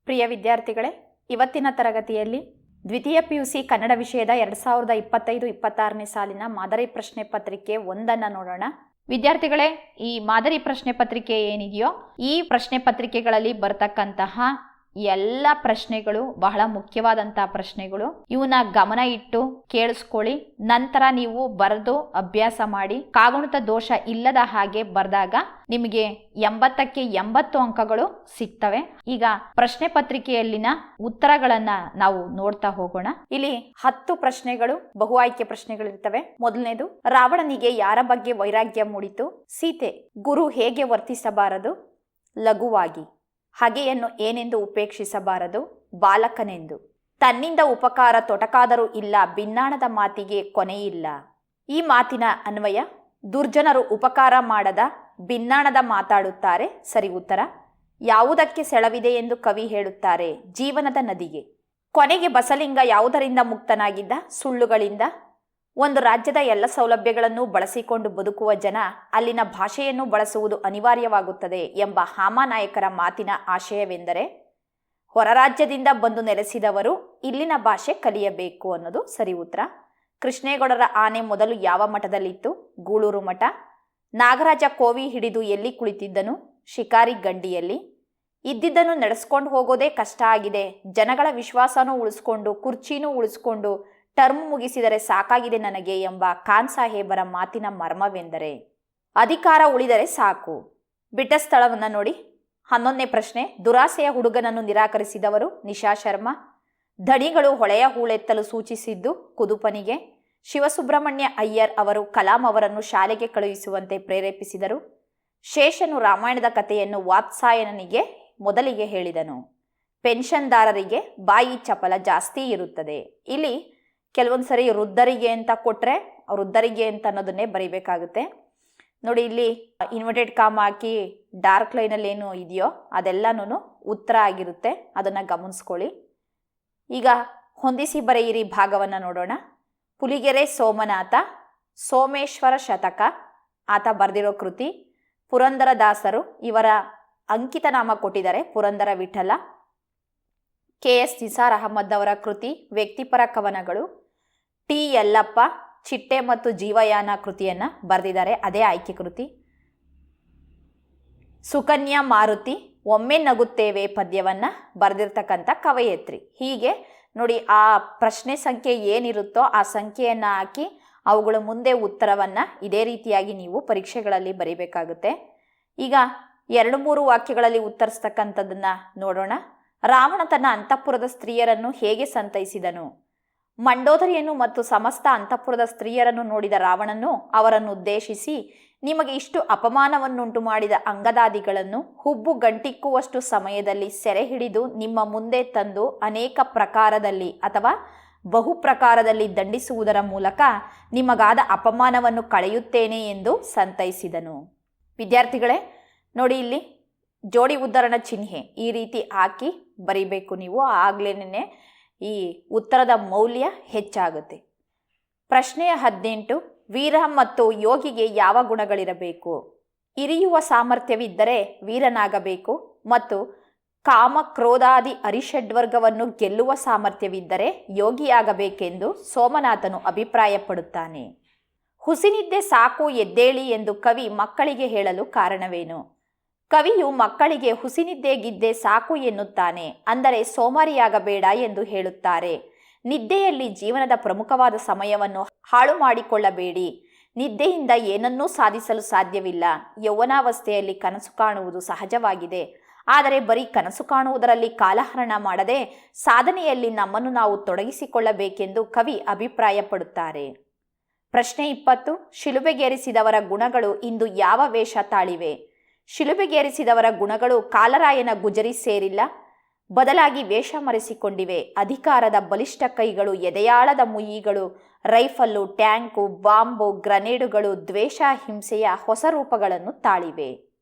ಪ್ರಿಯ ವಿದ್ಯಾರ್ಥಿಗಳೇ, ಇವತ್ತಿನ ತರಗತಿಯಲ್ಲಿ ದ್ವಿತೀಯ PUC ಕನ್ನಡ ವಿಷಯದ 2025-26ನೇ ಸಾಲಿನ ಮಾದರಿ ಪ್ರಶ್ನೆ ಪತ್ರಿಕೆ 1 ನೋಡೋಣ. ವಿದ್ಯಾರ್ಥಿಗಳೇ, ಈ ಮಾದರಿ ಪ್ರಶ್ನೆ ಪತ್ರಿಕೆ ಏನಿದೆಯೋ ಈ ಪ್ರಶ್ನೆ ಪತ್ರಿಕೆಗಳಲ್ಲಿ ಬರತಕ್ಕಂತಹ ಎಲ್ಲ ಪ್ರಶ್ನೆಗಳು ಬಹಳ ಮುಖ್ಯವಾದಂತಹ ಪ್ರಶ್ನೆಗಳು. ಇವನ್ನ ಗಮನ ಇಟ್ಟು ಕೇಳಿಸ್ಕೊಳ್ಳಿ. ನಂತರ ನೀವು ಬರೆದು ಅಭ್ಯಾಸ ಮಾಡಿ. ಕಾಗುಣಿತ ದೋಷ ಇಲ್ಲದ ಹಾಗೆ ಬರೆದಾಗ ನಿಮಗೆ 80ಕ್ಕೆ 80 ಅಂಕಗಳು ಸಿಗ್ತವೆ. ಈಗ ಪ್ರಶ್ನೆ ಪತ್ರಿಕೆಯಲ್ಲಿನ ಉತ್ತರಗಳನ್ನ ನಾವು ನೋಡ್ತಾ ಹೋಗೋಣ. ಇಲ್ಲಿ 10 ಪ್ರಶ್ನೆಗಳು ಬಹು ಆಯ್ಕೆ ಪ್ರಶ್ನೆಗಳಿರ್ತವೆ. ಮೊದಲನೇದು, ರಾವಣನಿಗೆ ಯಾರ ಬಗ್ಗೆ ವೈರಾಗ್ಯ ಮೂಡಿತು? ಸೀತೆ. ಗುರು ಹೇಗೆ ವರ್ತಿಸಬಾರದು? ಲಘುವಾಗಿ. ಹಗೆಯನ್ನು ಏನೆಂದು ಉಪೇಕ್ಷಿಸಬಾರದು? ಬಾಲಕನೆಂದು. ತನ್ನಿಂದ ಉಪಕಾರ ತೊಟಕಾದರೂ ಇಲ್ಲ, ಭಿನ್ನಾಣದ ಮಾತಿಗೆ ಕೊನೆಯಿಲ್ಲ. ಈ ಮಾತಿನ ಅನ್ವಯ, ದುರ್ಜನರು ಉಪಕಾರ ಮಾಡದ ಭಿನ್ನಾಣದ ಮಾತಾಡುತ್ತಾರೆ. ಸರಿ ಉತ್ತರ. ಯಾವುದಕ್ಕೆ ಸೆಳವಿದೆ ಎಂದು ಕವಿ ಹೇಳುತ್ತಾರೆ? ಜೀವನದ ನದಿಗೆ. ಕೊನೆಗೆ ಬಸಲಿಂಗ ಯಾವುದರಿಂದ ಮುಕ್ತನಾಗಿದ್ದ? ಸುಳ್ಳುಗಳಿಂದ. ಒಂದು ರಾಜ್ಯದ ಎಲ್ಲ ಸೌಲಭ್ಯಗಳನ್ನು ಬಳಸಿಕೊಂಡು ಬದುಕುವ ಜನ ಅಲ್ಲಿನ ಭಾಷೆಯನ್ನು ಬಳಸುವುದು ಅನಿವಾರ್ಯವಾಗುತ್ತದೆ ಎಂಬ ಹಾಮಾನಾಯಕರ ಮಾತಿನ ಆಶಯವೆಂದರೆ, ಹೊರ ರಾಜ್ಯದಿಂದ ಬಂದು ನೆಲೆಸಿದವರು ಇಲ್ಲಿನ ಭಾಷೆ ಕಲಿಯಬೇಕು ಅನ್ನೋದು ಸರಿ ಉತ್ತರ. ಕೃಷ್ಣೇಗೌಡರ ಆನೆ ಮೊದಲು ಯಾವ ಮಠದಲ್ಲಿತ್ತು? ಗೂಳೂರು ಮಠ. ನಾಗರಾಜ ಕೋವಿ ಹಿಡಿದು ಎಲ್ಲಿ ಕುಳಿತಿದ್ದನು? ಶಿಕಾರಿ ಗಂಡಿಯಲ್ಲಿ. ಇದ್ದಿದ್ದನ್ನು ನಡೆಸ್ಕೊಂಡು ಹೋಗೋದೇ ಕಷ್ಟ ಆಗಿದೆ, ಜನಗಳ ವಿಶ್ವಾಸನೂ ಉಳಿಸ್ಕೊಂಡು ಕುರ್ಚಿನೂ ಉಳಿಸ್ಕೊಂಡು ಟರ್ಮ್ ಮುಗಿಸಿದರೆ ಸಾಕಾಗಿದೆ ನನಗೆ ಎಂಬ ಖಾನ್ ಸಾಹೇಬರ ಮಾತಿನ ಮರ್ಮವೆಂದರೆ, ಅಧಿಕಾರ ಉಳಿದರೆ ಸಾಕು. ಬಿಟ್ಟ ಸ್ಥಳವನ್ನು ನೋಡಿ. 11ನೇ ಪ್ರಶ್ನೆ, ದುರಾಸೆಯ ಹುಡುಗನನ್ನು ನಿರಾಕರಿಸಿದವರು? ನಿಶಾ ಶರ್ಮಾ. ಧಣಿಗಳು ಹೊಳೆಯ ಹೂಳೆತ್ತಲು ಸೂಚಿಸಿದ್ದು ಕುದುಪನಿಗೆ. ಶಿವಸುಬ್ರಹ್ಮಣ್ಯ ಅಯ್ಯರ್ ಅವರು ಕಲಾಂ ಅವರನ್ನು ಶಾಲೆಗೆ ಕಳುಹಿಸುವಂತೆ ಪ್ರೇರೇಪಿಸಿದರು. ಶೇಷನು ರಾಮಾಯಣದ ಕಥೆಯನ್ನು ವಾತ್ಸಾಯನನಿಗೆ ಮೊದಲಿಗೆ ಹೇಳಿದನು. ಪೆನ್ಷನ್ದಾರರಿಗೆ ಬಾಯಿ ಚಪಲ ಜಾಸ್ತಿ ಇರುತ್ತದೆ. ಇಲ್ಲಿ ಕೆಲವೊಂದು ಸರಿ ವೃದ್ಧರಿಗೆ ಅಂತ ಕೊಟ್ಟರೆ ವೃದ್ಧರಿಗೆ ಅಂತ ಅನ್ನೋದನ್ನೇ ಬರೀಬೇಕಾಗುತ್ತೆ. ನೋಡಿ, ಇಲ್ಲಿ ಇನ್ವರ್ಟೆಡ್ ಕಾಮ್ ಹಾಕಿ ಡಾರ್ಕ್ ಲೈನಲ್ಲಿ ಏನು ಇದೆಯೋ ಅದೆಲ್ಲನೂ ಉತ್ತರ ಆಗಿರುತ್ತೆ, ಅದನ್ನು ಗಮನಿಸ್ಕೊಳ್ಳಿ. ಈಗ ಹೊಂದಿಸಿ ಬರೆಯಿರಿ ಭಾಗವನ್ನು ನೋಡೋಣ. ಪುಲಿಗೆರೆ ಸೋಮನಾಥ, ಸೋಮೇಶ್ವರ ಶತಕ ಆತ ಬರೆದಿರೋ ಕೃತಿ. ಪುರಂದರದಾಸರು ಇವರ ಅಂಕಿತ ನಾಮ ಕೊಟ್ಟಿದ್ದಾರೆ ಪುರಂದರ ವಿಠಲ. KS ನಿಸಾರ್ ಅಹಮದ್ ಅವರ ಕೃತಿ ವ್ಯಕ್ತಿಪರ ಕವನಗಳು. T ಯಲ್ಲಪ್ಪ ಚಿಟ್ಟೆ ಮತ್ತು ಜೀವಯಾನ ಕೃತಿಯನ್ನು ಬರೆದಿದ್ದಾರೆ, ಅದೇ ಆಯ್ಕೆ ಕೃತಿ. ಸುಕನ್ಯಾ ಮಾರುತಿ ಒಮ್ಮೆ ನಗುತ್ತೇವೆ ಪದ್ಯವನ್ನು ಬರೆದಿರ್ತಕ್ಕಂಥ ಕವಯತ್ರಿ. ಹೀಗೆ ನೋಡಿ, ಆ ಪ್ರಶ್ನೆ ಸಂಖ್ಯೆ ಏನಿರುತ್ತೋ ಆ ಸಂಖ್ಯೆಯನ್ನು ಹಾಕಿ ಅವುಗಳ ಮುಂದೆ ಉತ್ತರವನ್ನು ಇದೇ ರೀತಿಯಾಗಿ ನೀವು ಪರೀಕ್ಷೆಗಳಲ್ಲಿ ಬರೀಬೇಕಾಗುತ್ತೆ. ಈಗ 2-3 ವಾಕ್ಯಗಳಲ್ಲಿ ಉತ್ತರಿಸ್ತಕ್ಕಂಥದ್ದನ್ನು ನೋಡೋಣ. ರಾವಣ ತನ್ನ ಅಂತಃಪುರದ ಸ್ತ್ರೀಯರನ್ನು ಹೇಗೆ ಸಂತೈಸಿದನು? ಮಂಡೋದರಿಯನ್ನು ಮತ್ತು ಸಮಸ್ತ ಅಂತಃಪುರದ ಸ್ತ್ರೀಯರನ್ನು ನೋಡಿದ ರಾವಣನು ಅವರನ್ನು ಉದ್ದೇಶಿಸಿ, ನಿಮಗೆ ಇಷ್ಟು ಅಪಮಾನವನ್ನುಂಟು ಮಾಡಿದ ಅಂಗದಾದಿಗಳನ್ನು ಹುಬ್ಬು ಗಂಟಿಕ್ಕುವಷ್ಟು ಸಮಯದಲ್ಲಿ ಸೆರೆ ಹಿಡಿದು ನಿಮ್ಮ ಮುಂದೆ ತಂದು ಅನೇಕ ಪ್ರಕಾರದಲ್ಲಿ ಅಥವಾ ಬಹು ಪ್ರಕಾರದಲ್ಲಿ ದಂಡಿಸುವುದರ ಮೂಲಕ ನಿಮಗಾದ ಅಪಮಾನವನ್ನು ಕಳೆಯುತ್ತೇನೆ ಎಂದು ಸಂತೈಸಿದನು. ವಿದ್ಯಾರ್ಥಿಗಳೇ ನೋಡಿ, ಇಲ್ಲಿ ಜೋಡಿ ಉದ್ಧರಣ ಚಿಹ್ನೆ ಈ ರೀತಿ ಹಾಕಿ ಬರಿಬೇಕು ನೀವು, ಆಗ್ಲೇನೆ ಈ ಉತ್ತರದ ಮೌಲ್ಯ ಹೆಚ್ಚಾಗುತ್ತೆ. ಪ್ರಶ್ನೆಯ 18, ವೀರ ಮತ್ತು ಯೋಗಿಗೆ ಯಾವ ಗುಣಗಳಿರಬೇಕು? ಇರಿಯುವ ಸಾಮರ್ಥ್ಯವಿದ್ದರೆ ವೀರನಾಗಬೇಕು ಮತ್ತು ಕಾಮ ಕ್ರೋಧಾದಿ ಅರಿಷಡ್ವರ್ಗವನ್ನು ಗೆಲ್ಲುವ ಸಾಮರ್ಥ್ಯವಿದ್ದರೆ ಯೋಗಿಯಾಗಬೇಕೆಂದು ಸೋಮನಾಥನು ಅಭಿಪ್ರಾಯಪಡುತ್ತಾನೆ. ಹುಸಿನಿದ್ದೆ ಸಾಕು ಎದ್ದೇಳಿ ಎಂದು ಕವಿ ಮಕ್ಕಳಿಗೆ ಹೇಳಲು ಕಾರಣವೇನು? ಕವಿಯು ಮಕ್ಕಳಿಗೆ ಹುಸಿನಿದ್ದೆಗಿದ್ದೆ ಸಾಕು ಎನ್ನುತ್ತಾನೆ, ಅಂದರೆ ಸೋಮಾರಿಯಾಗಬೇಡ ಎಂದು ಹೇಳುತ್ತಾರೆ. ನಿದ್ದೆಯಲ್ಲಿ ಜೀವನದ ಪ್ರಮುಖವಾದ ಸಮಯವನ್ನು ಹಾಳು ಮಾಡಿಕೊಳ್ಳಬೇಡಿ. ನಿದ್ದೆಯಿಂದ ಏನನ್ನೂ ಸಾಧಿಸಲು ಸಾಧ್ಯವಿಲ್ಲ. ಯೌವನಾವಸ್ಥೆಯಲ್ಲಿ ಕನಸು ಕಾಣುವುದು ಸಹಜವಾಗಿದೆ, ಆದರೆ ಬರೀ ಕನಸು ಕಾಣುವುದರಲ್ಲಿ ಕಾಲಹರಣ ಮಾಡದೆ ಸಾಧನೆಯಲ್ಲಿ ನಮ್ಮನ್ನು ನಾವು ತೊಡಗಿಸಿಕೊಳ್ಳಬೇಕೆಂದು ಕವಿ ಅಭಿಪ್ರಾಯಪಡುತ್ತಾರೆ. ಪ್ರಶ್ನೆ 20, ಶಿಲುಬೆಗೇರಿಸಿದವರ ಗುಣಗಳು ಇಂದು ಯಾವ ವೇಷ ತಾಳಿವೆ? ಶಿಲುಬೆಗೇರಿಸಿದವರ ಗುಣಗಳು ಕಾಲರಾಯನ ಗುಜರಿ ಸೇರಿಲ್ಲ, ಬದಲಾಗಿ ವೇಷ ಮರೆಸಿಕೊಂಡಿವೆ. ಅಧಿಕಾರದ ಬಲಿಷ್ಠ ಕೈಗಳು, ಎದೆಯಾಳದ ಮುಯ್ಯಿಗಳು, ರೈಫಲ್ಲು, ಟ್ಯಾಂಕು, ಬಾಂಬು, ಗ್ರನೇಡುಗಳು ದ್ವೇಷ ಹಿಂಸೆಯ ಹೊಸ ರೂಪಗಳನ್ನು ತಾಳಿವೆ.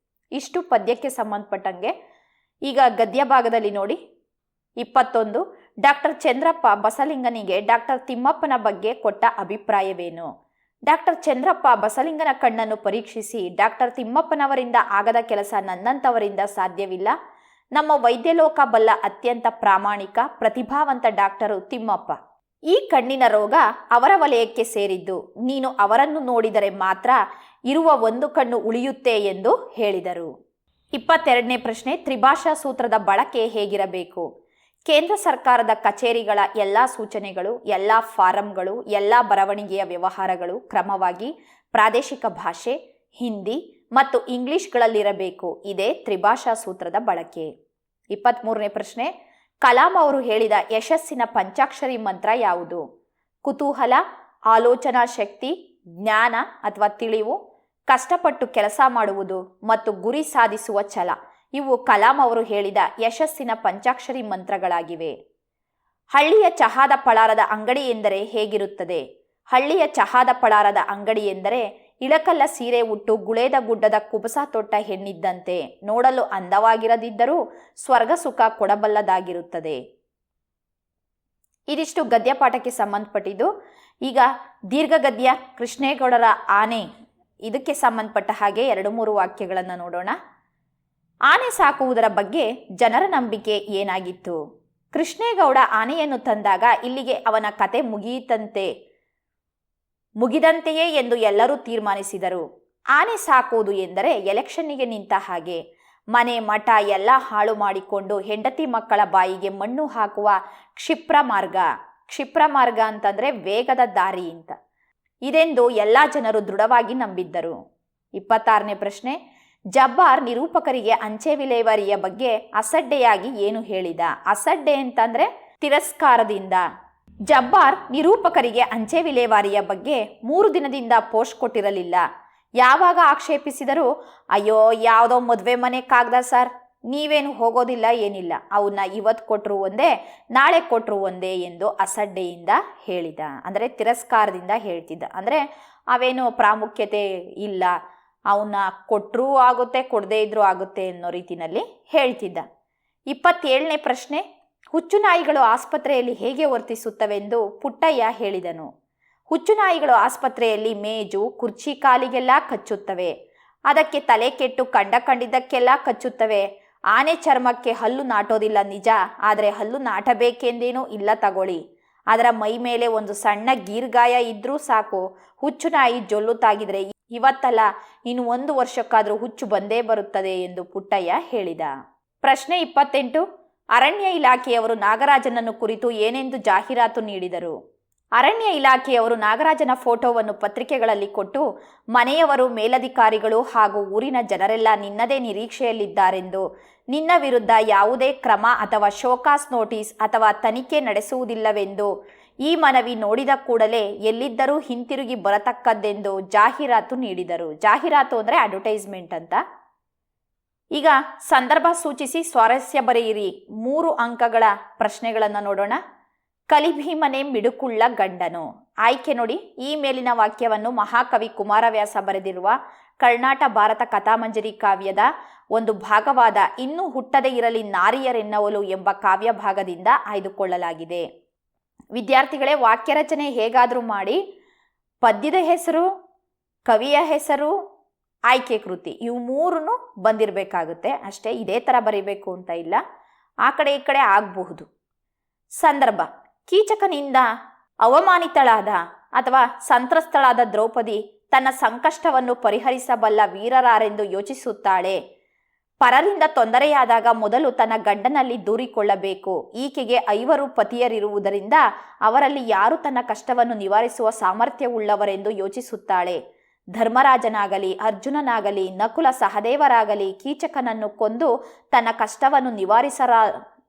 ಇಷ್ಟು ಪದ್ಯಕ್ಕೆ ಸಂಬಂಧಪಟ್ಟಂಗೆ. ಈಗ ಗದ್ಯ ಭಾಗದಲ್ಲಿ ನೋಡಿ. 21, ಡಾಕ್ಟರ್ ಚಂದ್ರಪ್ಪ ಬಸಲಿಂಗನಿಗೆ ಡಾಕ್ಟರ್ ತಿಮ್ಮಪ್ಪನ ಬಗ್ಗೆ ಕೊಟ್ಟ ಅಭಿಪ್ರಾಯವೇನು? ಡಾಕ್ಟರ್ ಚಂದ್ರಪ್ಪ ಬಸಲಿಂಗನ ಕಣ್ಣನ್ನು ಪರೀಕ್ಷಿಸಿ, ಡಾಕ್ಟರ್ ತಿಮ್ಮಪ್ಪನವರಿಂದ ಆಗದ ಕೆಲಸ ನನ್ನಂಥವರಿಂದ ಸಾಧ್ಯವಿಲ್ಲ. ನಮ್ಮ ವೈದ್ಯಲೋಕ ಬಲ್ಲ ಅತ್ಯಂತ ಪ್ರಾಮಾಣಿಕ ಪ್ರತಿಭಾವಂತ ಡಾಕ್ಟರು ತಿಮ್ಮಪ್ಪ. ಈ ಕಣ್ಣಿನ ರೋಗ ಅವರ ವಲಯಕ್ಕೆ ಸೇರಿದ್ದು. ನೀನು ಅವರನ್ನು ನೋಡಿದರೆ ಮಾತ್ರ ಇರುವ ಒಂದು ಕಣ್ಣು ಉಳಿಯುತ್ತೆ ಎಂದು ಹೇಳಿದರು. 22ನೇ ಪ್ರಶ್ನೆ, ತ್ರಿಭಾಷಾ ಸೂತ್ರದ ಬಳಕೆ ಹೇಗಿರಬೇಕು? ಕೇಂದ್ರ ಸರ್ಕಾರದ ಕಚೇರಿಗಳ ಎಲ್ಲ ಸೂಚನೆಗಳು, ಎಲ್ಲ ಫಾರಂಗಳು, ಎಲ್ಲ ಬರವಣಿಗೆಯ ವ್ಯವಹಾರಗಳು ಕ್ರಮವಾಗಿ ಪ್ರಾದೇಶಿಕ ಭಾಷೆ, ಹಿಂದಿ ಮತ್ತು ಇಂಗ್ಲಿಷ್ಗಳಲ್ಲಿರಬೇಕು. ಇದೇ ತ್ರಿಭಾಷಾ ಸೂತ್ರದ ಬಳಕೆ. 23ನೇ ಪ್ರಶ್ನೆ, ಕಲಾಂ ಅವರು ಹೇಳಿದ ಯಶಸ್ಸಿನ ಪಂಚಾಕ್ಷರಿ ಮಂತ್ರ ಯಾವುದು? ಕುತೂಹಲ, ಆಲೋಚನಾ ಶಕ್ತಿ, ಜ್ಞಾನ ಅಥವಾ ತಿಳಿವು, ಕಷ್ಟಪಟ್ಟು ಕೆಲಸ ಮಾಡುವುದು ಮತ್ತು ಗುರಿ ಸಾಧಿಸುವ ಛಲ. ಇವು ಕಲಾಂ ಅವರು ಹೇಳಿದ ಯಶಸ್ಸಿನ ಪಂಚಾಕ್ಷರಿ ಮಂತ್ರಗಳಾಗಿವೆ. ಹಳ್ಳಿಯ ಚಹಾದ ಪಳಾರದ ಅಂಗಡಿ ಎಂದರೆ ಹೇಗಿರುತ್ತದೆ? ಹಳ್ಳಿಯ ಚಹಾದ ಪಳಾರದ ಅಂಗಡಿ ಎಂದರೆ ಇಳಕಲ್ಲ ಸೀರೆ ಉಟ್ಟು ಗುಳೇದ ಗುಡ್ಡದ ಕುಬಸ ತೊಟ್ಟ ಹೆಣ್ಣಿದ್ದಂತೆ. ನೋಡಲು ಅಂದವಾಗಿರದಿದ್ದರೂ ಸ್ವರ್ಗ ಸುಖ ಕೊಡಬಲ್ಲದಾಗಿರುತ್ತದೆ. ಇದಿಷ್ಟು ಗದ್ಯಪಾಠಕ್ಕೆ ಸಂಬಂಧಪಟ್ಟಿದ್ದು. ಈಗ ದೀರ್ಘಗದ್ಯ ಕೃಷ್ಣೇಗೌಡರ ಆನೆ, ಇದಕ್ಕೆ ಸಂಬಂಧಪಟ್ಟ ಹಾಗೆ 2-3 ವಾಕ್ಯಗಳನ್ನು ನೋಡೋಣ. ಆನೆ ಸಾಕುವುದರ ಬಗ್ಗೆ ಜನರ ನಂಬಿಕೆ ಏನಾಗಿತ್ತು? ಕೃಷ್ಣೇಗೌಡ ಆನೆಯನ್ನು ತಂದಾಗ ಇಲ್ಲಿಗೆ ಅವನ ಕತೆ ಮುಗಿದಂತೆಯೇ ಎಂದು ಎಲ್ಲರೂ ತೀರ್ಮಾನಿಸಿದರು. ಆನೆ ಸಾಕುವುದು ಎಂದರೆ ಎಲೆಕ್ಷನ್ನಿಗೆ ನಿಂತ ಹಾಗೆ. ಮನೆ ಮಠ ಎಲ್ಲ ಹಾಳು ಮಾಡಿಕೊಂಡು ಹೆಂಡತಿ ಮಕ್ಕಳ ಬಾಯಿಗೆ ಮಣ್ಣು ಹಾಕುವ ಕ್ಷಿಪ್ರ ಮಾರ್ಗ ಅಂತಂದರೆ ವೇಗದ ದಾರಿ ಅಂತ. ಇದೆಂದು ಎಲ್ಲ ಜನರು ದೃಢವಾಗಿ ನಂಬಿದ್ದರು. 26ನೇ ಪ್ರಶ್ನೆ, ಜಬ್ಬಾರ್ ನಿರೂಪಕರಿಗೆ ಅಂಚೆ ವಿಲೇವಾರಿಯ ಬಗ್ಗೆ ಅಸಡ್ಡೆಯಾಗಿ ಏನು ಹೇಳಿದ? ಅಸಡ್ಡೆ ಅಂತಂದರೆ ತಿರಸ್ಕಾರದಿಂದ. ಜಬ್ಬಾರ್ ನಿರೂಪಕರಿಗೆ ಅಂಚೆ ವಿಲೇವಾರಿಯ ಬಗ್ಗೆ 3 ದಿನದಿಂದ ಪೋಸ್ಟ್ ಕೊಟ್ಟಿರಲಿಲ್ಲ. ಯಾವಾಗ ಆಕ್ಷೇಪಿಸಿದರೂ, ಅಯ್ಯೋ ಯಾವುದೋ ಮದುವೆ ಮನೆ ಕಾಗ್ದ ಸರ್, ನೀವೇನು ಹೋಗೋದಿಲ್ಲ ಏನಿಲ್ಲ, ಅವನ್ನ ಇವತ್ತು ಕೊಟ್ಟರು ಒಂದೇ ನಾಳೆ ಕೊಟ್ಟರು ಒಂದೇ ಎಂದು ಅಸಡ್ಡೆಯಿಂದ ಹೇಳಿದ. ಅಂದರೆ ತಿರಸ್ಕಾರದಿಂದ ಹೇಳ್ತಿದ್ದ. ಅಂದರೆ ಅವೇನು ಪ್ರಾಮುಖ್ಯತೆ ಇಲ್ಲ, ಅವನ್ನ ಕೊಟ್ಟರೂ ಆಗುತ್ತೆ ಕೊಡದೇ ಇದ್ರೂ ಆಗುತ್ತೆ ಅನ್ನೋ ರೀತಿಯಲ್ಲಿ ಹೇಳ್ತಿದ್ದ. 27ನೇ ಪ್ರಶ್ನೆ, ಹುಚ್ಚುನಾಯಿಗಳು ಆಸ್ಪತ್ರೆಯಲ್ಲಿ ಹೇಗೆ ವರ್ತಿಸುತ್ತವೆಂದು ಪುಟ್ಟಯ್ಯ ಹೇಳಿದನು? ಹುಚ್ಚುನಾಯಿಗಳು ಆಸ್ಪತ್ರೆಯಲ್ಲಿ ಮೇಜು ಕುರ್ಚಿ ಕಾಲಿಗೆಲ್ಲ ಕಚ್ಚುತ್ತವೆ. ಅದಕ್ಕೆ ತಲೆ ಕೆಟ್ಟು ಕಂಡಿದ್ದಕ್ಕೆಲ್ಲ ಕಚ್ಚುತ್ತವೆ. ಆನೆ ಚರ್ಮಕ್ಕೆ ಹಲ್ಲು ನಾಟೋದಿಲ್ಲ ನಿಜ, ಆದರೆ ಹಲ್ಲು ನಾಟಬೇಕೆಂದೇನೂ ಇಲ್ಲ ತಗೊಳ್ಳಿ. ಅದರ ಮೈ ಮೇಲೆ ಒಂದು ಸಣ್ಣ ಗೀರ್ಗಾಯ ಇದ್ರೂ ಸಾಕು, ಹುಚ್ಚುನಾಯಿ ಜೊಲ್ಲು ತಾಗಿದ್ರೆ ಇವತ್ತಲ್ಲ ಇನ್ನು 1 ವರ್ಷಕ್ಕಾದರೂ ಹುಚ್ಚು ಬಂದೇ ಬರುತ್ತದೆ ಎಂದು ಪುಟ್ಟಯ್ಯ ಹೇಳಿದ. ಪ್ರಶ್ನೆ 28, ಅರಣ್ಯ ಇಲಾಖೆಯವರು ನಾಗರಾಜನನ್ನು ಕುರಿತು ಏನೆಂದು ಜಾಹೀರಾತು ನೀಡಿದರು? ಅರಣ್ಯ ಇಲಾಖೆಯವರು ನಾಗರಾಜನ ಫೋಟೋವನ್ನು ಪತ್ರಿಕೆಗಳಲ್ಲಿ ಕೊಟ್ಟು, ಮನೆಯವರು, ಮೇಲಧಿಕಾರಿಗಳು ಹಾಗೂ ಊರಿನ ಜನರೆಲ್ಲ ನಿನ್ನದೇ ನಿರೀಕ್ಷೆಯಲ್ಲಿದ್ದಾರೆಂದು, ನಿನ್ನ ವಿರುದ್ಧ ಯಾವುದೇ ಕ್ರಮ ಅಥವಾ ಶೋಕಾಸ್ ನೋಟಿಸ್ ಅಥವಾ ತನಿಖೆ ನಡೆಸುವುದಿಲ್ಲವೆಂದು, ಈ ಮನವಿ ನೋಡಿದ ಕೂಡಲೇ ಎಲ್ಲಿದ್ದರೂ ಹಿಂತಿರುಗಿ ಬರತಕ್ಕದ್ದೆಂದು ಜಾಹೀರಾತು ನೀಡಿದರು. ಜಾಹೀರಾತು ಅಂದರೆ ಅಡ್ವರ್ಟೈಸ್ಮೆಂಟ್ ಅಂತ. ಈಗ ಸಂದರ್ಭ ಸೂಚಿಸಿ ಸ್ವಾರಸ್ಯ ಬರೆಯಿರಿ. 3 ಅಂಕಗಳ ಪ್ರಶ್ನೆಗಳನ್ನು ನೋಡೋಣ. ಕಲಿಭೀಮನೆ ಮಿಡುಕುಳ್ಳ ಗಂಡನು. ಆಯ್ಕೆ ನೋಡಿ. ಈ ಮೇಲಿನ ವಾಕ್ಯವನ್ನು ಮಹಾಕವಿ ಕುಮಾರವ್ಯಾಸ ಬರೆದಿರುವ ಕರ್ನಾಟ ಭಾರತ ಕಥಾಮಂಜರಿ ಕಾವ್ಯದ ಒಂದು ಭಾಗವಾದ ಇನ್ನೂ ಹುಟ್ಟದೇ ಇರಲಿ ನಾರಿಯರೆನ್ನವಲು ಎಂಬ ಕಾವ್ಯ ಭಾಗದಿಂದ ಆಯ್ದುಕೊಳ್ಳಲಾಗಿದೆ. ವಿದ್ಯಾರ್ಥಿಗಳೇ, ವಾಕ್ಯ ರಚನೆ ಹೇಗಾದರೂ ಮಾಡಿ ಪದ್ಯದ ಹೆಸರು, ಕವಿಯ ಹೆಸರು, ಆಯ್ಕೆ ಕೃತಿ ಇವು 3 ಬಂದಿರಬೇಕಾಗುತ್ತೆ ಅಷ್ಟೇ. ಇದೇ ಥರ ಬರೀಬೇಕು ಅಂತ ಇಲ್ಲ, ಆ ಕಡೆ ಈ ಕಡೆ ಆಗಬಹುದು. ಸಂದರ್ಭ: ಕೀಚಕನಿಂದ ಅವಮಾನಿತಳಾದ ಅಥವಾ ಸಂತ್ರಸ್ತಳಾದ ದ್ರೌಪದಿ ತನ್ನ ಸಂಕಷ್ಟವನ್ನು ಪರಿಹರಿಸಬಲ್ಲ ವೀರರಾರೆಂದು ಯೋಚಿಸುತ್ತಾಳೆ. ಪರರಿಂದ ತೊಂದರೆಯಾದಾಗ ಮೊದಲು ತನ್ನ ಗಂಡನಲ್ಲಿ ದೂರಿಕೊಳ್ಳಬೇಕು. ಈಕೆಗೆ 5 ಪತಿಯರಿರುವುದರಿಂದ ಅವರಲ್ಲಿ ಯಾರು ತನ್ನ ಕಷ್ಟವನ್ನು ನಿವಾರಿಸುವ ಸಾಮರ್ಥ್ಯವುಳ್ಳವರೆಂದು ಯೋಚಿಸುತ್ತಾಳೆ. ಧರ್ಮರಾಜನಾಗಲಿ ಅರ್ಜುನನಾಗಲಿ ನಕುಲ ಸಹದೇವರಾಗಲಿ ಕೀಚಕನನ್ನು ಕೊಂದು ತನ್ನ ಕಷ್ಟವನ್ನು